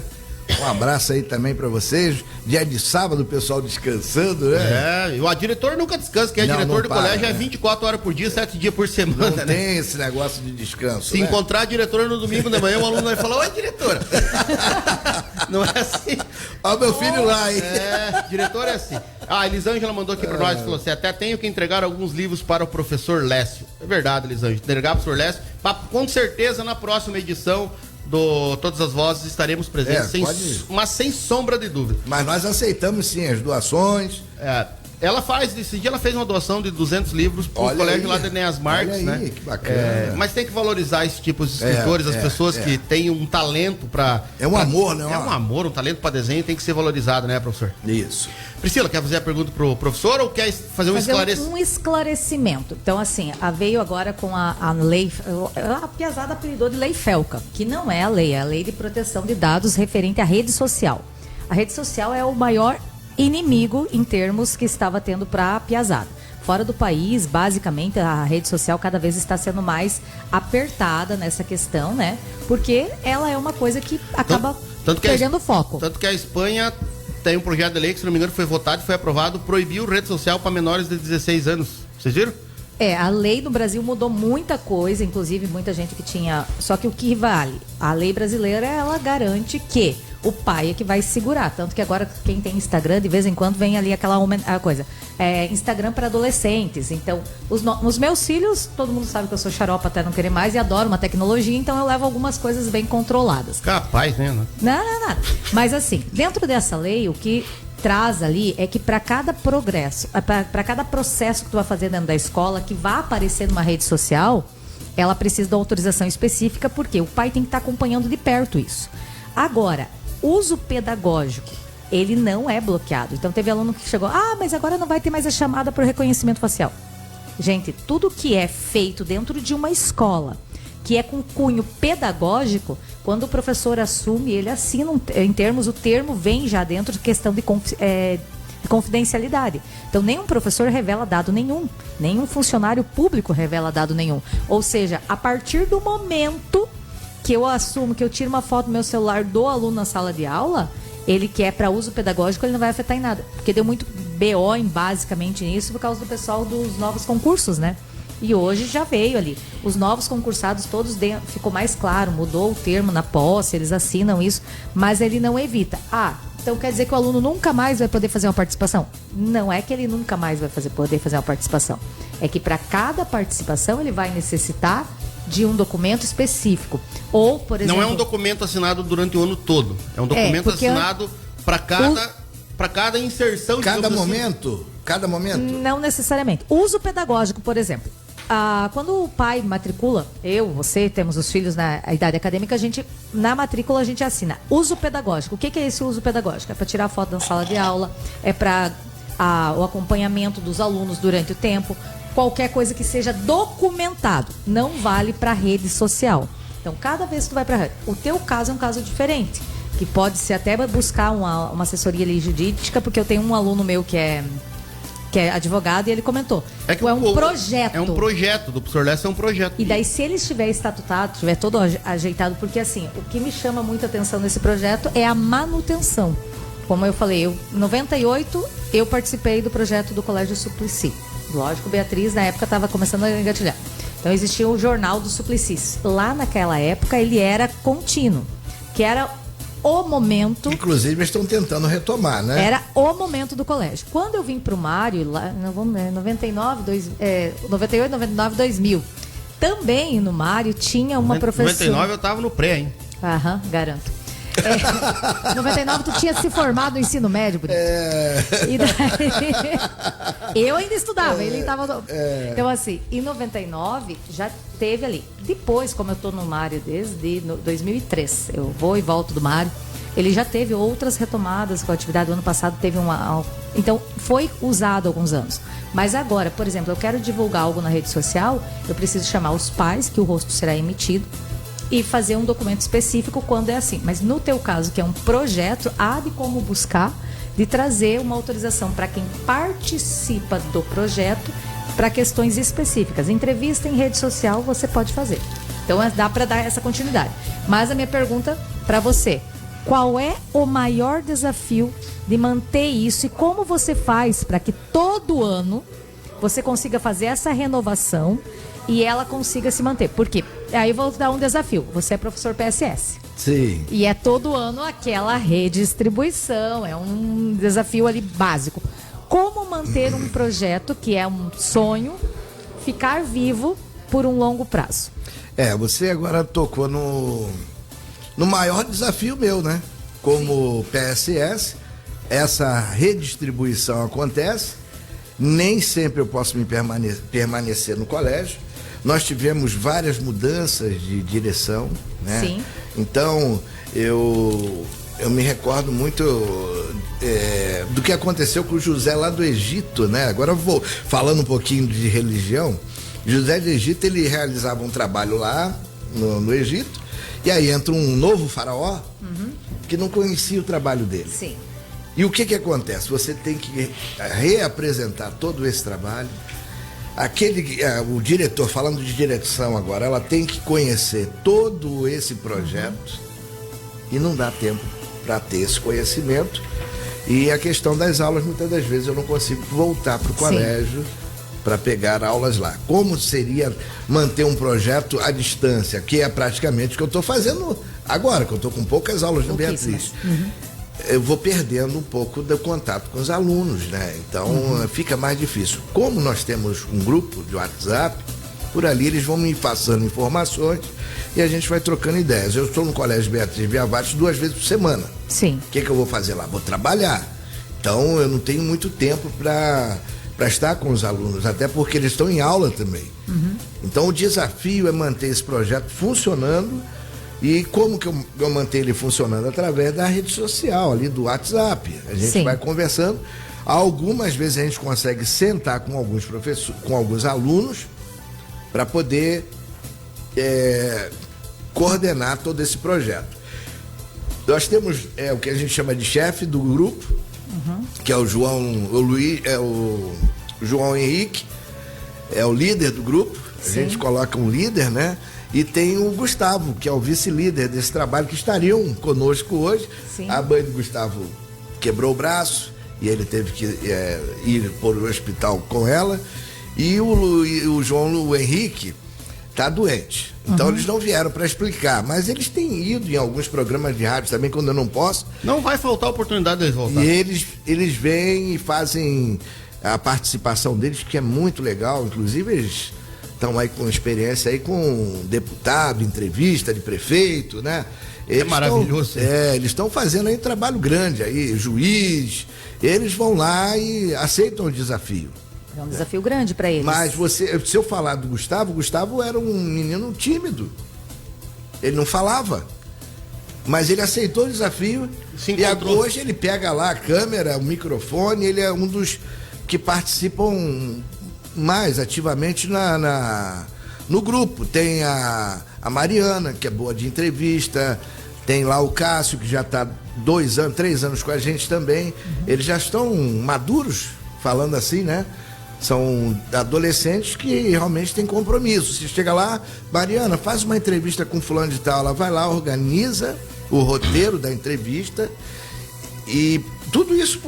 Um abraço aí também pra vocês. Dia de sábado, o pessoal descansando, né? O diretor nunca descansa, que diretor do colégio é 24 horas por dia, 7 dias por semana. Não tem esse negócio de descanso. Se encontrar a diretora no domingo de manhã, o aluno vai falar: oi, diretora. Não é assim? Ó, meu filho lá, hein? Diretor é assim. A Elisângela mandou aqui pra nós, falou assim: até tenho que entregar alguns livros para o professor Lécio. É verdade, Elisângela. Entregar pro professor Lécio. Com certeza, na próxima edição do Todas as Vozes estaremos presentes, mas sem sombra de dúvida. Mas nós aceitamos sim as doações. Ela esse dia ela fez uma doação de 200 livros pro colégio lá de Enéas Marques, olha aí, né? Que bacana. Mas tem que valorizar esse tipo de escritores, as pessoas que têm um talento para... amor, né? É um amor, um talento para desenho, tem que ser valorizado, né, professor? Isso. Priscila, quer fazer a pergunta pro professor ou quer fazer um esclarecimento? Um esclarecimento. Então, assim, veio agora com a lei, a piazada apelidou de Lei Felca, que não é a lei, é a Lei de Proteção de Dados referente à rede social. A rede social é o maior inimigo em termos que estava tendo para a piazada. Fora do país, basicamente, a rede social cada vez está sendo mais apertada nessa questão, né? Porque ela é uma coisa que acaba perdendo foco. Tanto que a Espanha tem um projeto de lei que, se não me engano, foi votado e foi aprovado, proibiu rede social para menores de 16 anos. Vocês viram? A lei no Brasil mudou muita coisa, inclusive muita gente que tinha... Só que o que vale? A lei brasileira, ela garante que o pai é que vai segurar. Tanto que agora quem tem Instagram, de vez em quando vem ali aquela coisa. Instagram para adolescentes. Então, os meus filhos, todo mundo sabe que eu sou xaropa até não querer mais e adoro uma tecnologia, então eu levo algumas coisas bem controladas. Capaz, né? Não. Mas assim, dentro dessa lei, o que traz ali é que para cada progresso, para cada processo que tu vai fazer dentro da escola, que vai aparecer numa rede social, ela precisa de uma autorização específica, porque o pai tem que estar acompanhando de perto isso. Agora, uso pedagógico, ele não é bloqueado. Então teve aluno que chegou, mas agora não vai ter mais a chamada para o reconhecimento facial. Gente, tudo que é feito dentro de uma escola, que é com cunho pedagógico, quando o professor assume, ele assina em termos, o termo vem já dentro de questão de confidencialidade. Então, nenhum professor revela dado nenhum funcionário público revela dado nenhum. Ou seja, a partir do momento que eu assumo, que eu tiro uma foto do meu celular do aluno na sala de aula, ele que é para uso pedagógico, ele não vai afetar em nada. Porque deu muito BO basicamente nisso por causa do pessoal dos novos concursos, né? E hoje já veio ali. Os novos concursados todos ficou mais claro, mudou o termo na posse, eles assinam isso, mas ele não evita. Então quer dizer que o aluno nunca mais vai poder fazer uma participação? Não é que ele nunca mais vai poder fazer uma participação. É que para cada participação ele vai necessitar de um documento específico. Ou, por exemplo... Não é um documento assinado durante o ano todo. É um documento assinado para cada inserção de cada momento? Cada momento? Não necessariamente. Uso pedagógico, por exemplo. Quando o pai matricula, você, temos os filhos na idade acadêmica, na matrícula a gente assina uso pedagógico. O que é esse uso pedagógico? É para tirar foto na sala de aula, é para o acompanhamento dos alunos durante o tempo, qualquer coisa que seja documentado. Não vale para rede social. Então, cada vez que tu vai para rede, o teu caso é um caso diferente, que pode ser até buscar uma assessoria ali jurídica, porque eu tenho um aluno meu que é advogado e ele comentou. É um projeto. É um projeto, do professor Lessa é um projeto. E daí, se ele estiver estatutado, estiver todo ajeitado, porque assim, o que me chama muita atenção nesse projeto é a manutenção. Como eu falei, em 98, eu participei do projeto do Colégio Suplicy. Lógico, Beatriz, na época, estava começando a engatilhar. Então, existia o Jornal do Suplicy. Lá naquela época, ele era contínuo, que era o momento... Inclusive, eles estão tentando retomar, né? Era o momento do colégio. Quando eu vim para o Mário, lá, 98, 99, 2000, também no Mário tinha uma professora... 99 eu estava no pré, hein? Garanto. 99 tu tinha se formado no ensino médio, Brito. E daí, eu ainda estudava, ele estava... Então assim, em 99 já teve ali. Depois, como eu estou no Mário desde 2003, eu vou e volto do Mário, ele já teve outras retomadas com a atividade. O ano passado teve uma... Então, foi usado há alguns anos. Mas agora, por exemplo, eu quero divulgar algo na rede social, eu preciso chamar os pais, que o rosto será emitido, e fazer um documento específico quando é assim. Mas no teu caso, que é um projeto, há de como buscar de trazer uma autorização para quem participa do projeto para questões específicas. Entrevista em rede social você pode fazer. Então dá para dar essa continuidade. Mas a minha pergunta para você, qual é o maior desafio de manter isso e como você faz para que todo ano você consiga fazer essa renovação e ela consiga se manter? Porque aí eu vou dar um desafio. Você é professor PSS. Sim. E é todo ano aquela redistribuição. É um desafio ali básico. Como manter um projeto que é um sonho ficar vivo por um longo prazo? Você agora tocou no maior desafio meu, né? Como PSS, essa redistribuição acontece. Nem sempre eu posso me permanecer no colégio. Nós tivemos várias mudanças de direção, né? Sim. Então, eu me recordo muito do que aconteceu com o José lá do Egito, né? Agora eu vou falando um pouquinho de religião. José do Egito, ele realizava um trabalho lá no Egito, e aí entra um novo faraó que não conhecia o trabalho dele. Sim. E o que acontece? Você tem que reapresentar todo esse trabalho. O diretor, falando de direção agora, ela tem que conhecer todo esse projeto e não dá tempo para ter esse conhecimento. E a questão das aulas, muitas das vezes eu não consigo voltar para o colégio para pegar aulas lá. Como seria manter um projeto à distância, que é praticamente o que eu estou fazendo agora, que eu estou com poucas aulas no Beatriz. Eu vou perdendo um pouco do contato com os alunos, né? Então fica mais difícil. Como nós temos um grupo de WhatsApp, por ali eles vão me passando informações e a gente vai trocando ideias. Eu estou no Colégio Beatriz Viavates 2 vezes por semana. Sim. O que eu vou fazer lá? Vou trabalhar. Então eu não tenho muito tempo para estar com os alunos, até porque eles estão em aula também. Então o desafio é manter esse projeto funcionando. E como que eu mantenho ele funcionando? Através da rede social, ali do WhatsApp. A gente vai conversando. Algumas vezes a gente consegue sentar com alguns professores, com alguns alunos, para poder coordenar todo esse projeto. Nós temos o que a gente chama de chefe do grupo, que é o João Henrique, é o líder do grupo. A gente coloca um líder, né? E tem o Gustavo, que é o vice-líder desse trabalho, que estariam conosco hoje. A mãe do Gustavo quebrou o braço e ele teve que ir para o hospital com ela. E o João Henrique está doente. Então eles não vieram para explicar, mas eles têm ido em alguns programas de rádio também, quando eu não posso. Não vai faltar a oportunidade deles voltar. E eles vêm e fazem a participação deles, que é muito legal. Inclusive eles estão aí com experiência aí com deputado, entrevista de prefeito, né? É maravilhoso. Eles estão fazendo aí um trabalho grande aí, juiz. Eles vão lá e aceitam o desafio. É um desafio grande para eles. Mas se eu falar do Gustavo, o Gustavo era um menino tímido. Ele não falava. Mas ele aceitou o desafio. E agora, hoje ele pega lá a câmera, o microfone, ele é um dos que participam mais ativamente no grupo. Tem a Mariana, que é boa de entrevista, tem lá o Cássio, que já está 3 anos com a gente também. Eles já estão maduros, falando assim, né? São adolescentes que realmente têm compromisso. Se chega lá, Mariana, faz uma entrevista com fulano de tal, ela vai lá, organiza o roteiro da entrevista e tudo isso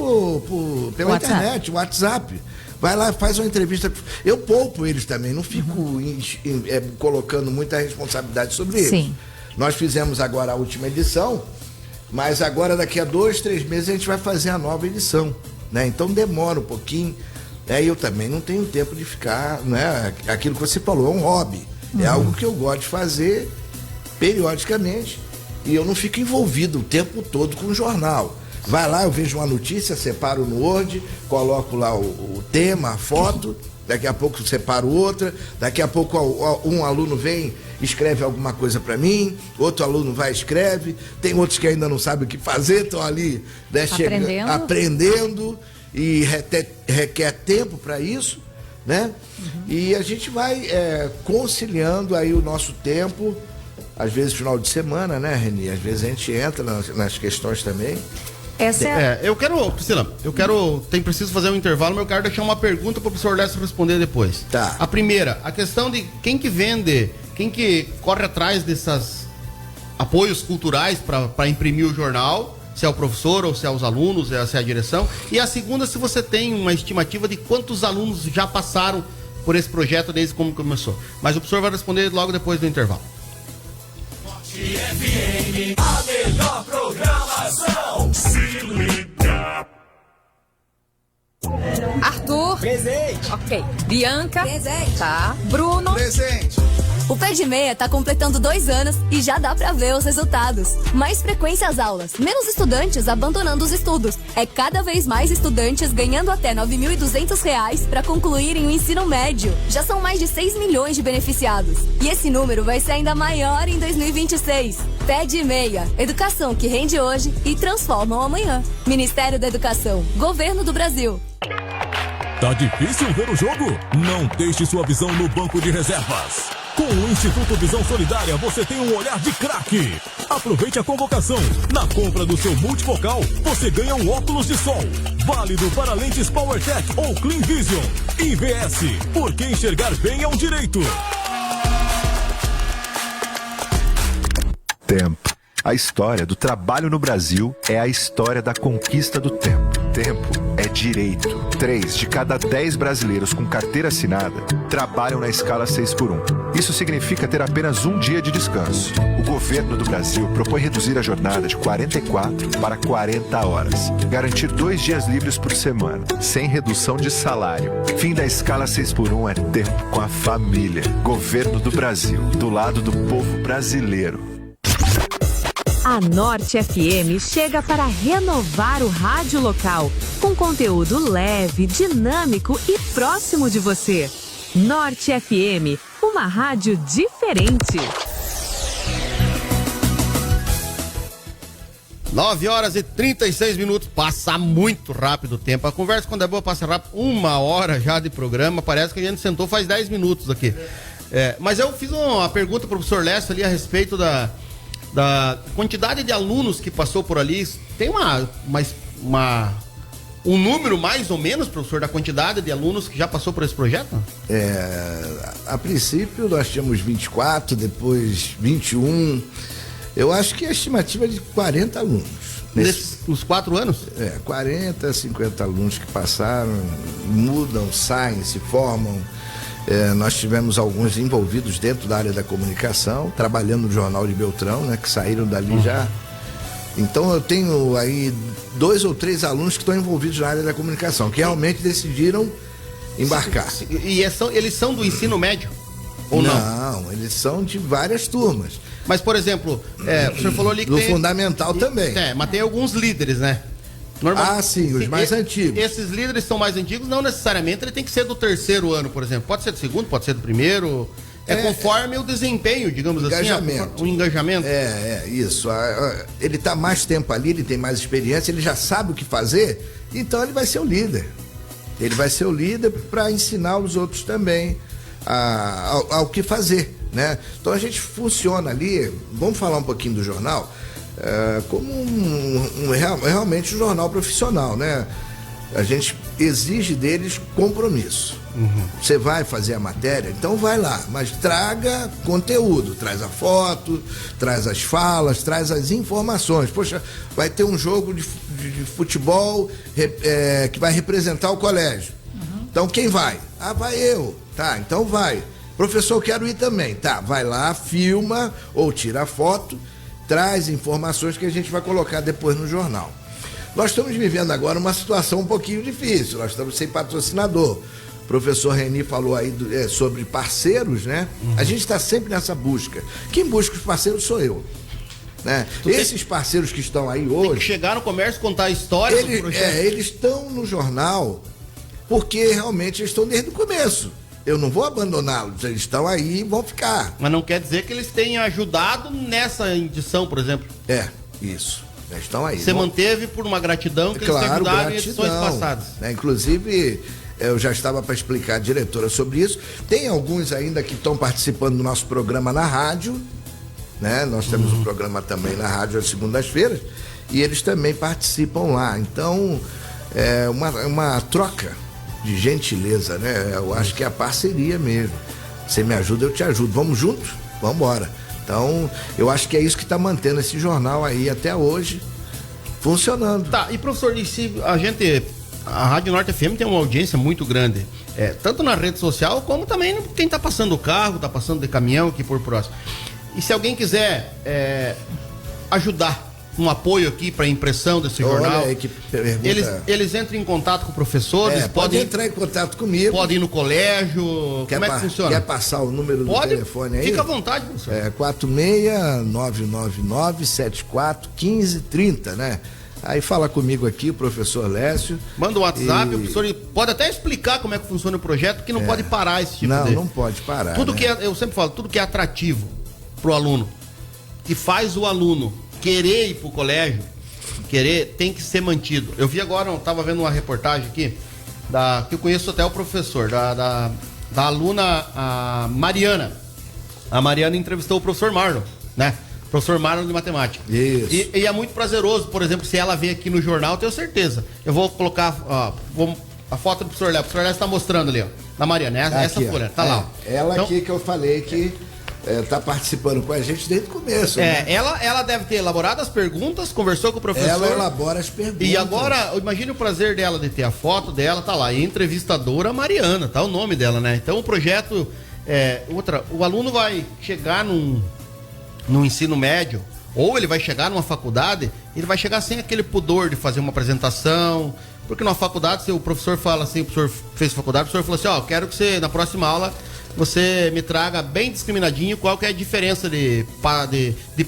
pela internet, WhatsApp. Vai lá, faz uma entrevista. Eu poupo eles também, não fico colocando muita responsabilidade sobre eles. Sim. Nós fizemos agora a última edição, mas agora daqui a 2, 3 meses a gente vai fazer a nova edição, né? Então demora um pouquinho. Eu também não tenho tempo de ficar, né? Aquilo que você falou, é um hobby. É algo que eu gosto de fazer periodicamente e eu não fico envolvido o tempo todo com o jornal. Vai lá, eu vejo uma notícia, separo no Word, coloco lá o tema, a foto, daqui a pouco separo outra, daqui a pouco um aluno vem, escreve alguma coisa para mim, outro aluno vai e escreve, tem outros que ainda não sabem o que fazer, estão ali, né, aprendendo e requer tempo para isso, né? E a gente vai conciliando aí o nosso tempo, às vezes final de semana, né, Reni? Às vezes a gente entra nas questões também. Priscila, preciso fazer um intervalo, mas eu quero deixar uma pergunta para o professor Lécio responder depois. Tá. A primeira, a questão de quem que vende, quem que corre atrás desses apoios culturais para imprimir o jornal, se é o professor ou se é os alunos, se é a direção. E a segunda, se você tem uma estimativa de quantos alunos já passaram por esse projeto desde como começou. Mas o professor vai responder logo depois do intervalo. FM, a melhor programação. Se liga. Arthur. Presente. Ok. Bianca. Presente. Tá. Bruno. Presente. O Pé de Meia tá completando 2 anos e já dá pra ver os resultados. Mais frequência às aulas, menos estudantes abandonando os estudos. É cada vez mais estudantes ganhando até R$ 9.200 para concluírem o ensino médio. Já são mais de 6 milhões de beneficiados. E esse número vai ser ainda maior em 2026. Pé de Meia, educação que rende hoje e transforma o amanhã. Ministério da Educação, Governo do Brasil. Tá difícil ver o jogo? Não deixe sua visão no banco de reservas. Com o Instituto Visão Solidária, você tem um olhar de craque. Aproveite a convocação. Na compra do seu multifocal, você ganha um óculos de sol. Válido para lentes PowerTech ou Clean Vision. IVS, porque enxergar bem é um direito. Tempo. A história do trabalho no Brasil é a história da conquista do tempo. Tempo é direito. 3 de cada 10 brasileiros com carteira assinada trabalham na escala 6x1. Isso significa ter apenas um dia de descanso. O governo do Brasil propõe reduzir a jornada de 44 para 40 horas. Garantir 2 dias livres por semana, sem redução de salário. Fim da escala 6x1 é tempo com a família. Governo do Brasil, do lado do povo brasileiro. A Norte FM chega para renovar o rádio local, com conteúdo leve, dinâmico e próximo de você. Norte FM, uma rádio diferente. 9h36. Passa muito rápido o tempo. A conversa, quando é boa, passa rápido. 1 hora já de programa. Parece que a gente sentou faz 10 minutos aqui. Mas eu fiz uma pergunta pro professor Lécio ali a respeito da quantidade de alunos que passou por ali. Tem um número mais ou menos, professor, da quantidade de alunos que já passou por esse projeto? A princípio nós tínhamos 24, depois 21. Eu acho que a estimativa é de 40 alunos. Nos 4 anos? 40, 50 alunos que passaram, mudam, saem, se formam. Nós tivemos alguns envolvidos dentro da área da comunicação, trabalhando no Jornal de Beltrão, né, que saíram dali já. Então eu tenho aí 2 ou 3 alunos que estão envolvidos na área da comunicação, que realmente decidiram embarcar. E eles são do ensino médio? Ou não? Não, eles são de várias turmas. Mas, por exemplo, o senhor falou ali que do fundamental também. Mas tem alguns líderes, né? Sim, os mais antigos. Esses líderes são mais antigos, não necessariamente ele tem que ser do 3º ano, por exemplo. Pode ser do 2º, pode ser do 1º. Conforme o desempenho, digamos engajamento. assim. O engajamento. Isso. Ele está mais tempo ali, ele tem mais experiência, ele já sabe o que fazer, então ele vai ser o líder. Ele vai ser o líder para ensinar os outros também ao que fazer, né? Então a gente funciona ali, vamos falar um pouquinho do jornal, como realmente um jornal profissional, né? A gente exige deles compromisso. Você vai fazer a matéria, então vai lá, mas traga conteúdo, traz a foto, traz as falas, traz as informações. Poxa, vai ter um jogo de futebol que vai representar o colégio. Então quem vai? Vai eu. Tá, então vai. Professor, eu quero ir também. Tá, vai lá, filma ou tira a foto, traz informações que a gente vai colocar depois no jornal. Nós estamos vivendo agora uma situação um pouquinho difícil, nós estamos sem patrocinador. O professor Reni falou aí sobre parceiros, né? A gente está sempre nessa busca. Quem busca os parceiros sou eu, né? Esses parceiros que estão aí hoje... Tem que chegar no comércio, contar a história do projeto. Eles estão no jornal porque realmente eles estão desde o começo. Eu não vou abandoná-los, eles estão aí e vão ficar. Mas não quer dizer que eles tenham ajudado nessa edição, por exemplo. Isso. Eles estão aí. Você manteve por uma gratidão que eles te ajudaram em edições passadas. Inclusive, eu já estava para explicar à diretora sobre isso. Tem alguns ainda que estão participando do nosso programa na rádio, né? Nós temos um programa também na rádio às segundas-feiras e eles também participam lá. Então, é uma troca de gentileza, né? Eu acho que é a parceria mesmo. Você me ajuda, eu te ajudo. Vamos juntos? Vamos embora. Então, eu acho que é isso que está mantendo esse jornal aí até hoje funcionando. Tá, e professor, a Rádio Norte FM tem uma audiência muito grande, tanto na rede social, como também quem está passando o carro, está passando de caminhão aqui por próximo. E se alguém quiser ajudar um apoio aqui para a impressão desse jornal, aí que pergunta... eles entram em contato com o professor, eles podem entrar em contato comigo. Podem ir no colégio, como é que funciona? Quer passar o número do telefone aí? Fica à vontade, professor. 46999741530, né? Aí fala comigo aqui, o professor Lécio. Manda um WhatsApp, o professor pode até explicar como é que funciona o projeto, que não pode parar esse tipo de... Não pode parar. Tudo, né? Eu sempre falo, tudo que é atrativo pro aluno, que faz o aluno querer ir pro colégio, tem que ser mantido. Eu vi agora, eu tava vendo uma reportagem aqui, que eu conheço até o professor, da aluna a Mariana. A Mariana entrevistou o professor Marlon, né? Professor Marlon de matemática. Isso. E é muito prazeroso, por exemplo, se ela vem aqui no jornal, tenho certeza. Eu vou colocar a foto do professor Léo. O professor Léo está mostrando ali, ó. Da Mariana, essa aqui, folha, tá lá. Ela então, aqui que eu falei que tá participando com a gente desde o começo. Né? Ela deve ter elaborado as perguntas, conversou com o professor. Ela elabora as perguntas. E agora, imagine o prazer dela de ter a foto dela, tá lá, entrevistadora Mariana, tá o nome dela, né? Então o projeto, o aluno vai chegar no ensino médio, ou ele vai chegar numa faculdade, ele vai chegar sem aquele pudor de fazer uma apresentação, porque numa faculdade, se o professor fala assim, o professor fez faculdade, o professor falou assim, quero que você, na próxima aula, você me traga bem discriminadinho qual que é a diferença de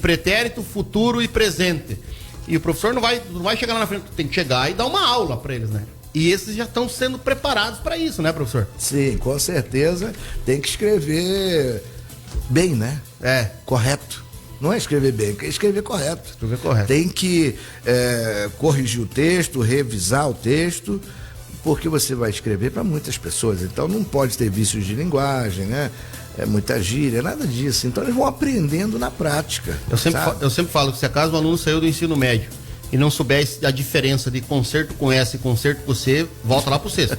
pretérito, futuro e presente. E o professor não vai chegar lá na frente, tem que chegar e dar uma aula para eles, né? E esses já estão sendo preparados para isso, né, professor? Sim, com certeza. Tem que escrever bem, né? Correto. Não é escrever bem, é escrever correto. Escrever correto. Tem que corrigir o texto, revisar o texto, porque você vai escrever para muitas pessoas. Então não pode ter vícios de linguagem, né? Muita gíria, nada disso. Então eles vão aprendendo na prática. Eu sempre falo que se acaso o aluno saiu do ensino médio e não souber a diferença de concerto com S e concerto com C, volta lá pro sexto.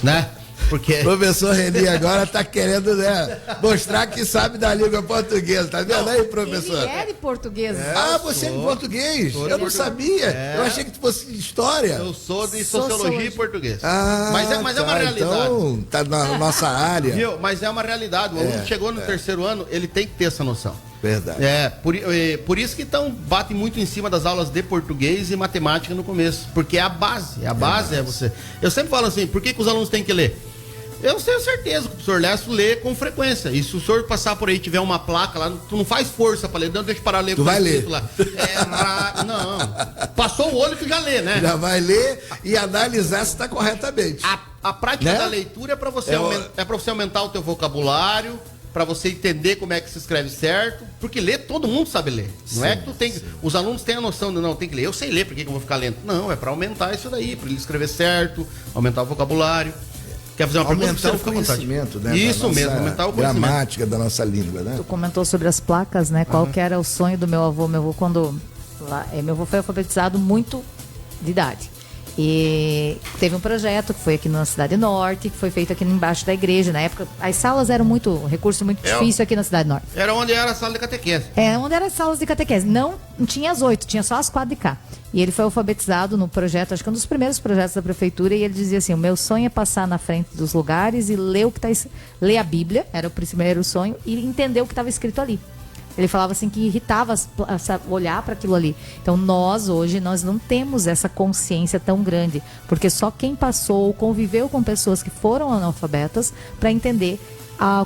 Né? Porque... O professor Reni agora tá querendo, né, mostrar que sabe da língua portuguesa, tá vendo aí, professor? Ele é de português. Você é de português? Eu não sabia. Eu achei que tu fosse de história. Eu sou de sociologia e português. Mas é uma realidade. Então, tá na nossa área. Viu? Mas é uma realidade. O aluno chegou no terceiro ano, ele tem que ter essa noção. Verdade. Por isso que batem muito em cima das aulas de português e matemática no começo. Porque é a base. A base é você. Eu sempre falo assim, por que os alunos têm que ler? Eu tenho certeza que o professor Lécio lê com frequência. E se o senhor passar por aí e tiver uma placa lá, tu não faz força pra ler, não deixa parar ler. Tu vai ler. Lá. Não. Passou o olho, tu já lê, né? Já vai ler e analisar se tá corretamente. A prática da leitura é pra você, pra você aumentar o teu vocabulário, pra você entender como é que se escreve certo. Porque ler, todo mundo sabe ler. Não é que tu tem. Os alunos têm a noção de não, tem que ler. Eu sei ler, por que eu vou ficar lendo? Não, é pra aumentar isso daí, pra ele escrever certo, aumentar o vocabulário. Quer fazer uma aumentar o conhecimento, né? Isso mesmo, aumentar o conhecimento. Gramática da nossa língua, né? Tu comentou sobre as placas, né? Qual que era o sonho do meu avô? Meu avô, meu avô foi alfabetizado muito de idade. E teve um projeto que foi aqui na Cidade Norte, que foi feito aqui embaixo da igreja. Na época, as salas eram recurso muito difícil aqui na Cidade Norte. Era onde era a sala de catequese. Onde eram as salas de catequese. Não tinha as 8, tinha só as 4 de cá. E ele foi alfabetizado no projeto, acho que um dos primeiros projetos da prefeitura, e ele dizia assim, o meu sonho é passar na frente dos lugares e ler ler a Bíblia, era o primeiro sonho, e entender o que estava escrito ali. Ele falava assim que irritava olhar para aquilo ali. Então hoje nós não temos essa consciência tão grande, porque só quem passou, conviveu com pessoas que foram analfabetas para entender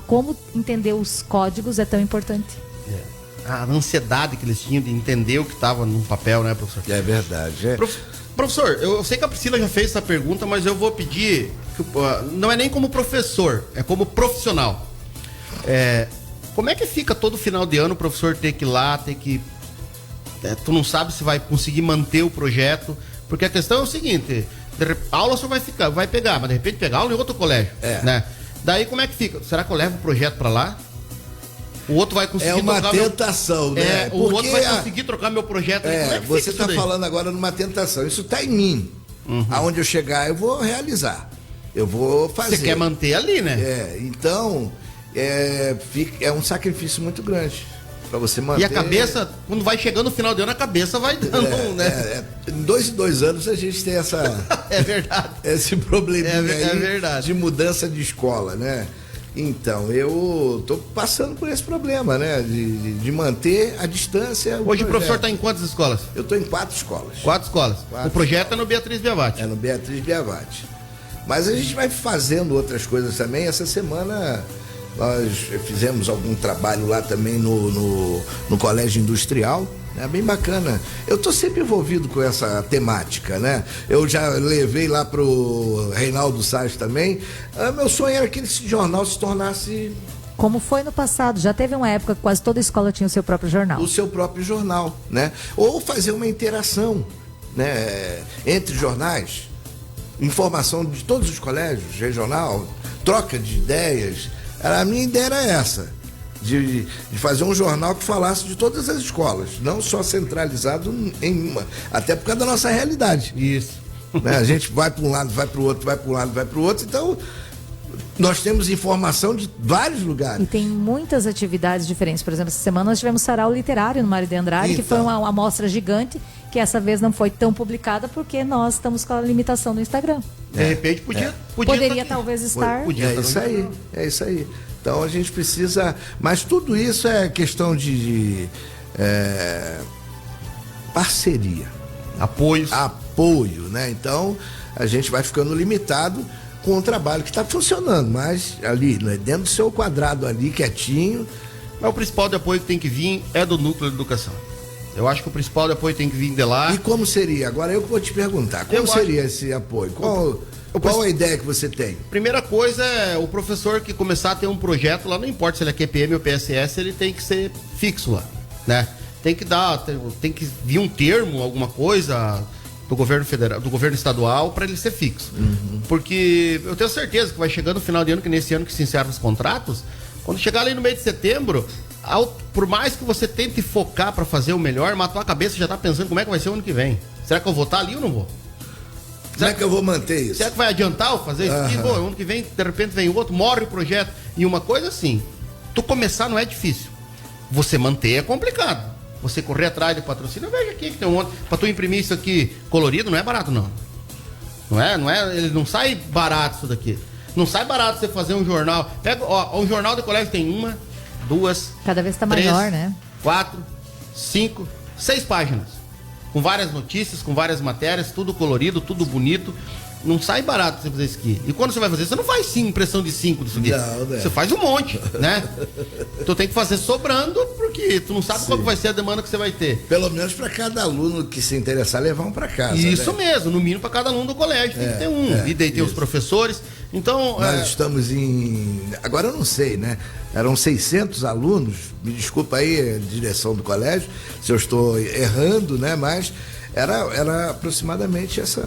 como entender os códigos é tão importante. A ansiedade que eles tinham de entender o que estava no papel, né, professor? É verdade. Professor, eu sei que a Priscila já fez essa pergunta, mas eu vou pedir, não é nem como professor, é como profissional. Como é que fica todo final de ano o professor ter que ir lá, tu não sabe se vai conseguir manter o projeto, porque a questão é o seguinte, a aula só vai pegar, mas de repente pegar aula em outro colégio, né? Daí como é que fica? Será que eu levo o projeto para lá? O outro vai conseguir trocar... É uma tentação, né? O outro vai conseguir trocar meu projeto. Como é que você está falando agora numa tentação. Isso está em mim. Aonde eu chegar, eu vou realizar. Eu vou fazer. Você quer manter ali, né? Então, é um sacrifício muito grande para você manter. E a cabeça, quando vai chegando no final de ano, a cabeça vai dando, né? Em 2 anos a gente tem essa... É verdade. Esse probleminha aí verdade. De mudança de escola, né? Então, eu tô passando por esse problema, né? De manter a distância. Hoje o professor está em quantas escolas? Eu estou em 4 escolas. 4 escolas. O projeto é no Beatriz Biavati. É no Beatriz Biavati. Mas a gente vai fazendo outras coisas também. Essa semana nós fizemos algum trabalho lá também no Colégio Industrial. É bem bacana. Eu tô sempre envolvido com essa temática, né? Eu já levei lá pro Reinaldo Salles também. Meu sonho era que esse jornal se tornasse... Como foi no passado, já teve uma época que quase toda escola tinha o seu próprio jornal. O seu próprio jornal, né? Ou fazer uma interação, né? Entre jornais, informação de todos os colégios, regional, troca de ideias. A minha ideia era essa. De fazer um jornal que falasse de todas as escolas, não só centralizado em uma, até por causa da nossa realidade. Isso. Né? A gente vai para um lado, vai para o outro, vai para um lado, vai para o outro, então Nós temos informação de vários lugares. E tem muitas atividades diferentes. Por exemplo, essa semana nós tivemos sarau literário no Mário de Andrade, que foi uma amostra gigante, que essa vez não foi tão publicada porque nós estamos com a limitação no Instagram. De repente poderia talvez estar. É isso aí. Então a gente precisa. Mas tudo isso é questão de parceria. Apoio, né? Então a gente vai ficando limitado com o trabalho que está funcionando, mas ali, né, dentro do seu quadrado ali, quietinho. Mas o principal de apoio que tem que vir é do núcleo de educação. Eu acho que o principal de apoio tem que vir de lá. E como seria? Agora eu vou te perguntar, como seria esse apoio? Qual a ideia que você tem? Primeira coisa é o professor que começar a ter um projeto lá, não importa se ele é QPM ou PSS, ele tem que ser fixo lá, né? Tem que vir um termo, alguma coisa do governo federal, do governo estadual, para ele ser fixo. Porque eu tenho certeza que vai chegando no final de ano, que nesse ano que se encerram os contratos, quando chegar ali no mês de setembro, por mais que você tente focar para fazer o melhor, mas a tua cabeça já tá pensando como é que vai ser o ano que vem. Será que eu vou estar ali ou não vou? Será que eu vou manter isso? Será que vai adiantar eu fazer isso aqui? Bom, ano que vem, de repente vem o outro, morre o projeto. E uma coisa assim, tu começar não é difícil. Você manter é complicado. Você correr atrás de patrocínio, veja aqui que tem um monte. Pra tu imprimir isso aqui colorido, não é barato, não. Não é, ele não sai barato isso daqui. Não sai barato você fazer um jornal. Pega, um jornal de colégio tem 1, 2, cada vez tá 3, maior, né? 4, 5, 6 páginas. Com várias notícias, com várias matérias, tudo colorido, tudo bonito. Não sai barato você fazer isso aqui. E quando você vai fazer, você não faz impressão de 5 disso aqui. Não, né? Você faz um monte, né? Tu tem que fazer sobrando, porque tu não sabe qual vai ser a demanda que você vai ter. Pelo menos para cada aluno que se interessar, levar um para casa. Isso, né? mesmo, no mínimo para cada aluno do colégio. Tem que ter um. E daí tem os professores. Então. Nós estamos em. Agora eu não sei, né? Eram 600 alunos. Me desculpa aí, direção do colégio, se eu estou errando, né? Mas era aproximadamente essa.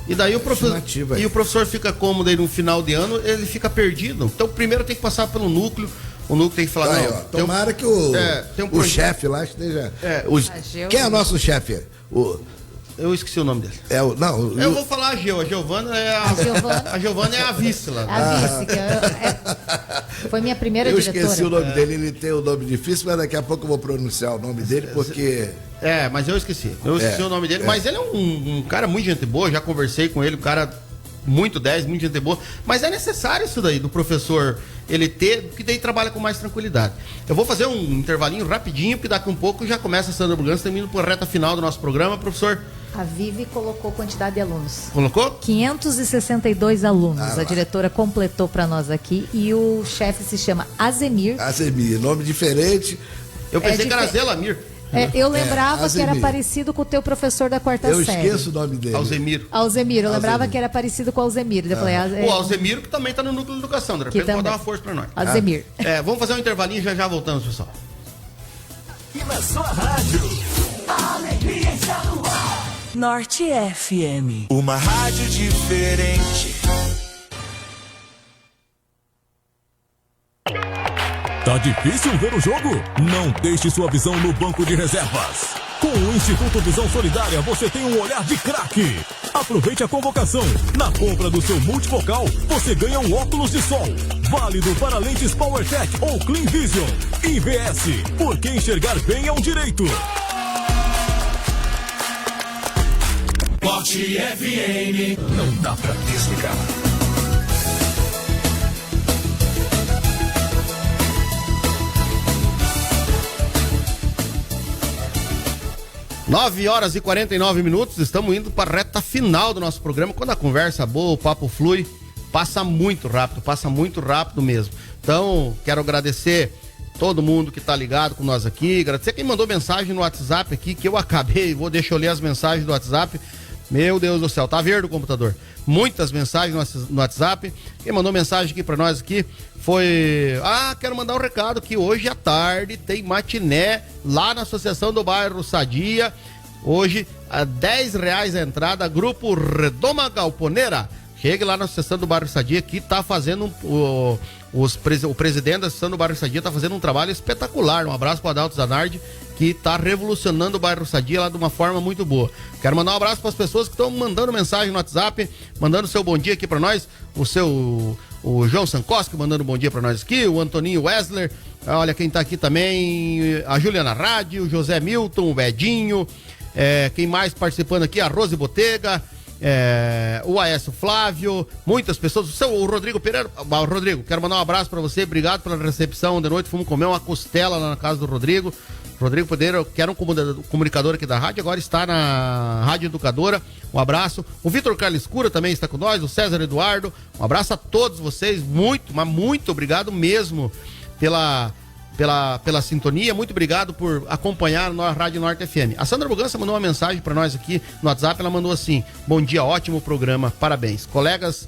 E daí o professor fica cômodo aí no final de ano, ele fica perdido. Então primeiro tem que passar pelo núcleo. O núcleo tem que falar, aí, tomara que o chefe lá esteja. Quem é o nosso chefe? Eu esqueci o nome dele. Eu vou falar a Giovana é a Giovana é a vice lá. A vice, que foi minha primeira diretora. Eu esqueci o nome dele, ele tem um nome difícil, mas daqui a pouco eu vou pronunciar o nome dele, porque... mas eu esqueci. O nome dele, mas ele é um cara muito gente boa, já conversei com ele, um cara muito 10, muito gente boa, mas é necessário isso daí, do professor, ele ter, porque daí trabalha com mais tranquilidade. Eu vou fazer um intervalinho rapidinho, porque daqui um pouco já começa a Sandra Bugança, termina por reta final do nosso programa, professor. A Vivi colocou quantidade de alunos. Colocou? 562 alunos. A diretora completou para nós aqui e o chefe se chama Azemir. Azemir, nome diferente. Eu pensei que era Zelamir. Eu lembrava que era parecido com o teu professor da quarta série. Eu esqueço o nome dele. Alzemir. Eu lembrava que era parecido com o Alzemir. O Alzemir que também está no núcleo de educação. De repente pode dar uma força para nós. Alzemir. Vamos fazer um intervalinho e já voltamos, pessoal. E na sua rádio, a alegria está no ar. Norte FM. Uma rádio diferente. Tá difícil ver o jogo? Não deixe sua visão no banco de reservas. Com o Instituto Visão Solidária, você tem um olhar de craque. Aproveite a convocação. Na compra do seu multifocal, você ganha um óculos de sol. Válido para lentes PowerTech ou Clean Vision. IVS, porque enxergar bem é um direito. Norte FM. Não dá pra desligar. Nove horas e 49 minutos, estamos indo para a reta final do nosso programa. Quando a conversa boa, o papo flui, passa muito rápido mesmo. Então, quero agradecer todo mundo que tá ligado com nós aqui, agradecer quem mandou mensagem no WhatsApp aqui, que eu acabei, deixa eu ler as mensagens do WhatsApp. Meu Deus do céu, tá verde o computador. Muitas mensagens no WhatsApp. Quem mandou mensagem aqui pra nós aqui foi... quero mandar um recado que hoje à tarde tem matiné lá na Associação do Bairro Sadia. Hoje, a R$10 a entrada, Grupo Redoma Galponeira. Chegue lá na Associação do Bairro Sadia, que tá fazendo... O presidente da Associação do Bairro Sadia tá fazendo um trabalho espetacular. Um abraço para Adalto Zanardi, que tá revolucionando o Bairro Sadia lá de uma forma muito boa. Quero mandar um abraço para as pessoas que estão mandando mensagem no WhatsApp, mandando seu bom dia aqui para nós, o o João Sankoski mandando um bom dia pra nós aqui, o Antoninho Wessler, olha quem tá aqui também, a Juliana Rádio, o José Milton, o Edinho, quem mais participando aqui, a Rose Botega, o Aécio Flávio, muitas pessoas, o Rodrigo Pereira. Rodrigo, quero mandar um abraço pra você, obrigado pela recepção de noite, fomos comer uma costela lá na casa do Rodrigo Pereira, que era um comunicador aqui da rádio, agora está na Rádio Educadora, um abraço. O Vitor Carlos Cura também está com nós, o César Eduardo, um abraço a todos vocês, muito obrigado mesmo pela sintonia, muito obrigado por acompanhar a Rádio Norte FM. A Sandra Bugança mandou uma mensagem para nós aqui no WhatsApp, ela mandou assim: bom dia, ótimo programa, parabéns. Colegas,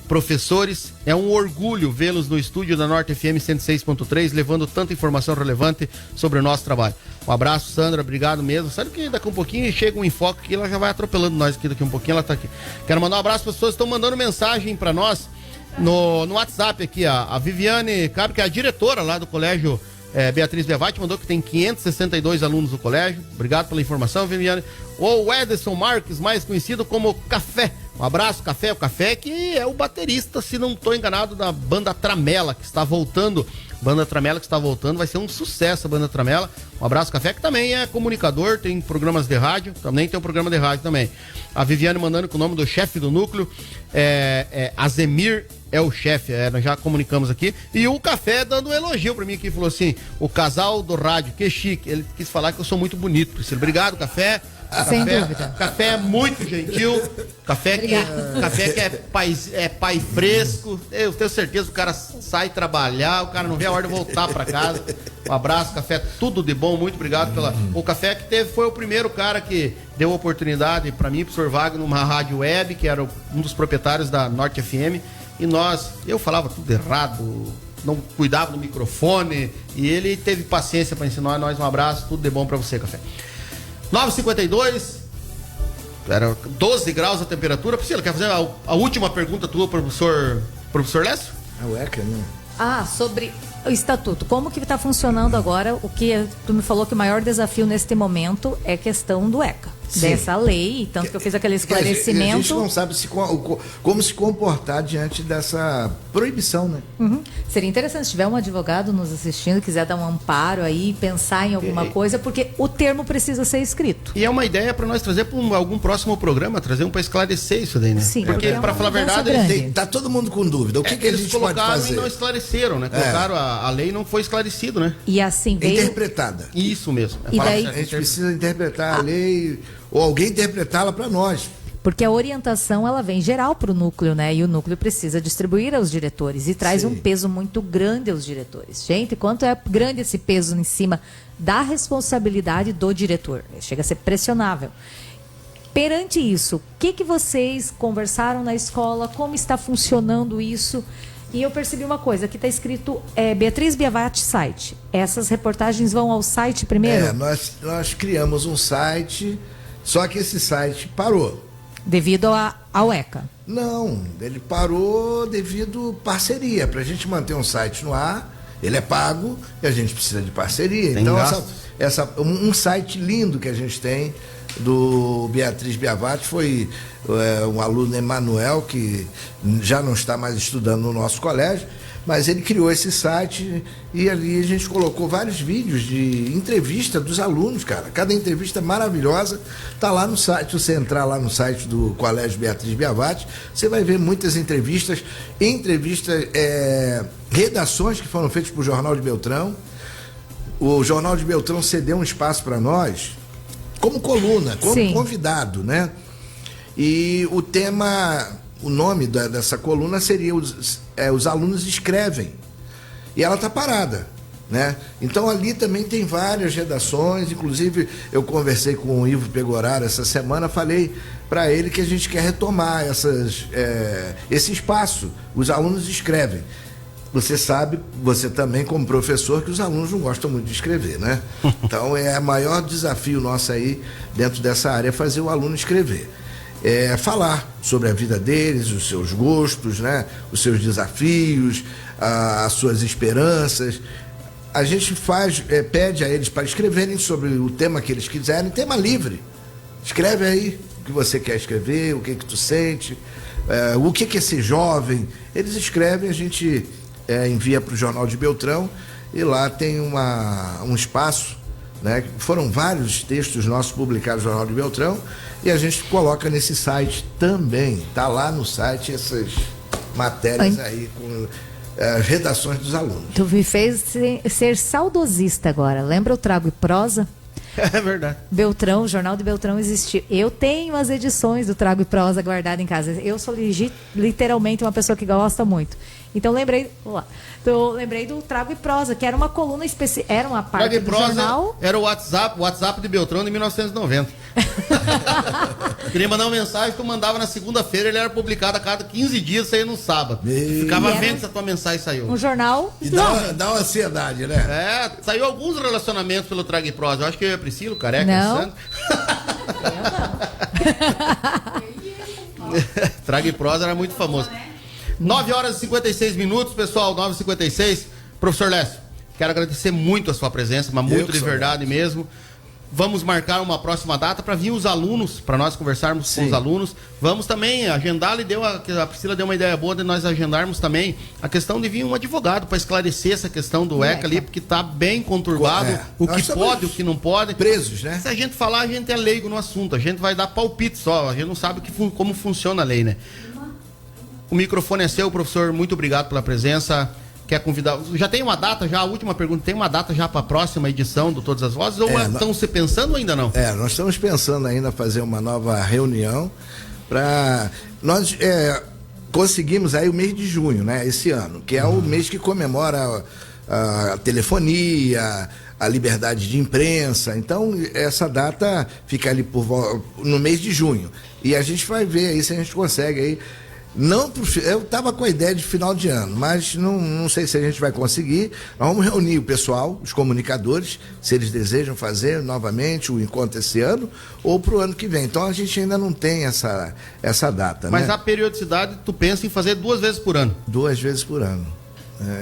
professores, é um orgulho vê-los no estúdio da Norte FM 106.3, levando tanta informação relevante sobre o nosso trabalho. Um abraço, Sandra, obrigado mesmo. Sabe que daqui a um pouquinho chega um enfoque aqui, ela já vai atropelando nós aqui, daqui a um pouquinho ela tá aqui. Quero mandar um abraço para as pessoas que estão mandando mensagem para nós no WhatsApp aqui, a Viviane Cabe, que é a diretora lá do colégio Beatriz Biavati, mandou que tem 562 alunos no colégio. Obrigado pela informação, Viviane. O Ederson Marques, mais conhecido como Café. Um abraço, Café. O Café que é o baterista, se não estou enganado, da banda Tramela, que está voltando. Banda Tramela que está voltando, vai ser um sucesso a Banda Tramela. Um abraço, Café, que também é comunicador, tem programas de rádio, também tem um programa de rádio também. A Viviane mandando com o nome do chefe do núcleo, Azemir é o chefe, nós já comunicamos aqui. E o Café dando um elogio pra mim aqui, falou assim: o casal do rádio, que chique. Ele quis falar que eu sou muito bonito, Priscila. Obrigado, Café. Sem dúvida. Café é muito gentil. Café que é pai fresco. Eu tenho certeza que o cara sai trabalhar, o cara não vê a hora de voltar pra casa. Um abraço, Café, tudo de bom. Muito obrigado o Café que foi o primeiro cara que deu oportunidade pra mim, pro Sr. Wagner, numa rádio web, que era um dos proprietários da Norte FM. E eu falava tudo errado, não cuidava do microfone, e ele teve paciência para ensinar nós. Um abraço, tudo de bom para você, Café. 9h52, era 12 graus a temperatura. Priscila, quer fazer a última pergunta tua, professor Lécio? A UECA, né? Sobre o estatuto, como que está funcionando agora? O que tu me falou que o maior desafio neste momento é a questão do ECA. Sim. Dessa lei, tanto que eu fiz aquele esclarecimento. A gente não sabe como se comportar diante dessa proibição, né? Uhum. Seria interessante se tiver um advogado nos assistindo, quiser dar um amparo aí, pensar em alguma coisa, porque o termo precisa ser escrito. E é uma ideia para nós trazer para algum próximo programa, trazer para esclarecer isso daí, né? Sim, porque para falar a verdade, tá todo mundo com dúvida. O que a gente pode fazer? E não esclareceram, né? Colocaram a lei, não foi esclarecido, né? E assim veio... Interpretada. Isso mesmo. E daí... A gente precisa interpretar a lei, ou alguém interpretá-la para nós. Porque a orientação, ela vem geral para o núcleo, né? E o núcleo precisa distribuir aos diretores e traz um peso muito grande aos diretores. Gente, quanto é grande esse peso em cima da responsabilidade do diretor? Chega a ser pressionável. Perante isso, o que vocês conversaram na escola? Como está funcionando isso? E eu percebi uma coisa, aqui está escrito Beatriz Biavati site. Essas reportagens vão ao site primeiro? Nós criamos um site, só que esse site parou. Devido ao ECA? Não, ele parou devido à parceria. Para a gente manter um site no ar, ele é pago e a gente precisa de parceria. Tem então, um site lindo que a gente tem do Beatriz Biavati foi um aluno, Emanuel, que já não está mais estudando no nosso colégio, mas ele criou esse site e ali a gente colocou vários vídeos de entrevista dos alunos, cara. Cada entrevista maravilhosa tá lá no site. Se você entrar lá no site do Colégio Beatriz Biavati, você vai ver muitas entrevistas, redações que foram feitas pro Jornal de Beltrão. O Jornal de Beltrão cedeu um espaço para nós como coluna, como convidado, né? E o nome dessa coluna seria Os Alunos Escrevem. E ela está parada, né? Então ali também tem várias redações, inclusive eu conversei com o Ivo Pegoraro essa semana, falei para ele que a gente quer retomar esse espaço. Os Alunos Escrevem. Você sabe, você também como professor, que os alunos não gostam muito de escrever, né? Então o maior desafio nosso aí dentro dessa área é fazer o aluno escrever. Falar sobre a vida deles, os seus gostos, né? Os seus desafios, as suas esperanças. A gente pede a eles para escreverem sobre o tema que eles quiserem, tema livre. Escreve aí o que você quer escrever, o que tu sente, o que é ser jovem. Eles escrevem, a gente envia para o Jornal de Beltrão e lá tem um espaço, né? Foram vários textos nossos publicados no Jornal de Beltrão e a gente coloca nesse site também. Tá lá no site essas matérias aí com as redações dos alunos. Tu me fez ser saudosista agora. Lembra o Trago e Prosa? É verdade. Beltrão, o Jornal de Beltrão existiu. Eu tenho as edições do Trago e Prosa guardadas em casa. Eu sou literalmente uma pessoa que gosta muito. Então lembrei do Trago e Prosa, que era uma coluna específica, era uma parte Trago e do Prosa jornal. Era o WhatsApp de Beltrão de 1990. Queria mandar uma mensagem, tu mandava na segunda-feira, ele era publicado a cada 15 dias, saía no sábado. Ficava vendo se a tua mensagem saiu. Um jornal. E dá uma ansiedade, né? Saiu alguns relacionamentos pelo Trago e Prosa. Eu acho que eu e a Priscila, o Careca, não. o Santo. Trago e Prosa era muito famoso. 9h56, pessoal, 9h56. Professor Lécio, quero agradecer muito a sua presença, mas muito de verdade mesmo. Vamos marcar uma próxima data para vir os alunos, para nós conversarmos com os alunos. Vamos também agendar, a Priscila deu uma ideia boa de nós agendarmos também a questão de vir um advogado para esclarecer essa questão do ECA ali, porque está bem conturbado, o que pode, o que não pode. Presos, né? Se a gente falar, a gente é leigo no assunto, a gente vai dar palpite só, a gente não sabe como funciona a lei, né? O microfone é seu, professor, muito obrigado pela presença. Quer convidar? Já tem uma data, a última pergunta, tem uma data já para a próxima edição do Todas as Vozes? Ou estão se pensando ou ainda não? Nós estamos pensando ainda fazer uma nova reunião para... Nós conseguimos aí o mês de junho, né, esse ano, que é o mês que comemora a telefonia, a liberdade de imprensa. Então, essa data fica ali no mês de junho. E a gente vai ver aí se a gente consegue aí. Não, eu estava com a ideia de final de ano, mas não sei se a gente vai conseguir. Nós vamos reunir o pessoal, os comunicadores, se eles desejam fazer novamente o encontro esse ano ou para o ano que vem. Então a gente ainda não tem essa data. Mas né? a periodicidade, tu pensa em fazer 2 vezes por ano? 2 vezes por ano.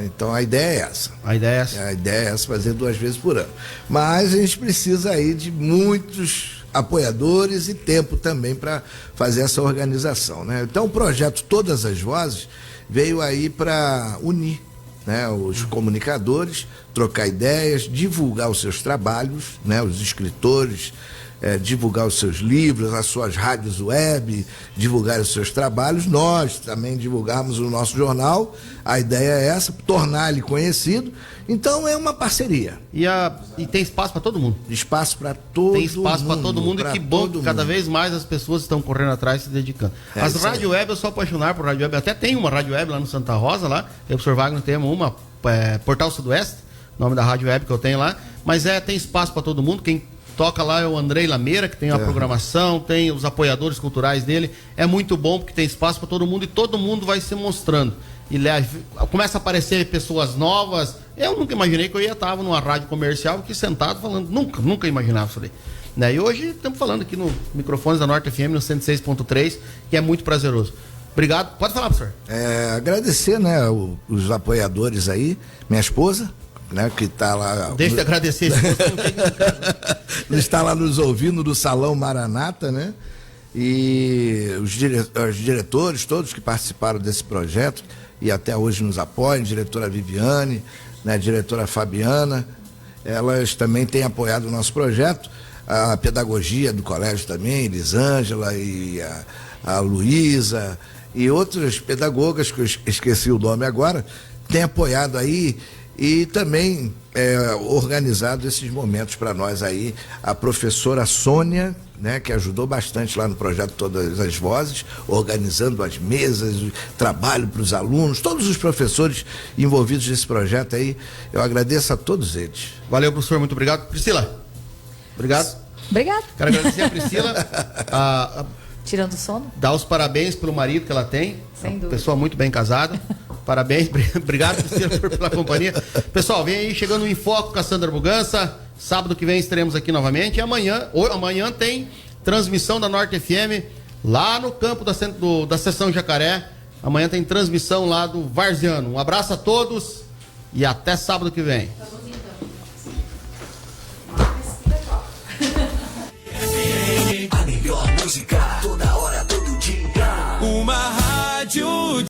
Então a ideia é essa. A ideia é essa? A ideia é essa, fazer 2 vezes por ano. Mas a gente precisa aí de muitos apoiadores e tempo também para fazer essa organização, né? Então o projeto Todas as Vozes veio aí para unir, né, os comunicadores, trocar ideias, divulgar os seus trabalhos, né, os escritores, divulgar os seus livros, as suas rádios web, divulgar os seus trabalhos, nós também divulgarmos o nosso jornal. A ideia é essa, tornar ele conhecido. Então é uma parceria. E tem espaço para todo mundo? Espaço para todo mundo. Tem espaço para todo mundo, e que bom que cada vez mais as pessoas estão correndo atrás, se dedicando. As rádio web, eu sou apaixonado por rádio web. Até tem uma rádio web lá no Santa Rosa, lá. Eu, professor Wagner, temos uma, Portal Sudoeste, nome da rádio web que eu tenho lá. Mas tem espaço para todo mundo. Quem toca lá é o Andrei Lameira, que tem a programação, tem os apoiadores culturais dele. É muito bom porque tem espaço para todo mundo e todo mundo vai se mostrando. E começa a aparecer pessoas novas. Eu nunca imaginei que eu ia estar numa rádio comercial aqui sentado falando, nunca imaginava isso aí. Né? E hoje estamos falando aqui no microfones da Norte FM no 106.3, que é muito prazeroso. Obrigado. Pode falar, professor. Agradecer, né, os apoiadores aí, minha esposa, né, que está lá. Deixa de agradecer. Está lá nos ouvindo do Salão Maranata, né? E os diretores, todos que participaram desse projeto e até hoje nos apoiam, diretora Viviane, né, diretora Fabiana, elas também têm apoiado o nosso projeto, a pedagogia do colégio também, Elisângela e a Luísa e outras pedagogas que eu esqueci o nome agora, têm apoiado aí e também organizado esses momentos para nós aí, a professora Sônia, né, que ajudou bastante lá no projeto Todas as Vozes, organizando as mesas, o trabalho para os alunos, todos os professores envolvidos nesse projeto aí, eu agradeço a todos eles. Valeu, professor, muito obrigado. Priscila, obrigado. Obrigado. Quero agradecer a Priscila, tirando o sono. Dar os parabéns pelo marido que ela tem. Sem dúvida. Pessoa muito bem casada. Parabéns, obrigado, Priscila, pela companhia. Pessoal, vem aí chegando o Em Foco com a Sandra Bugança. Sábado que vem estaremos aqui novamente. E amanhã tem transmissão da Norte FM lá no campo da Seção Jacaré. Amanhã tem transmissão lá do Varziano. Um abraço a todos e até sábado que vem. A melhor música.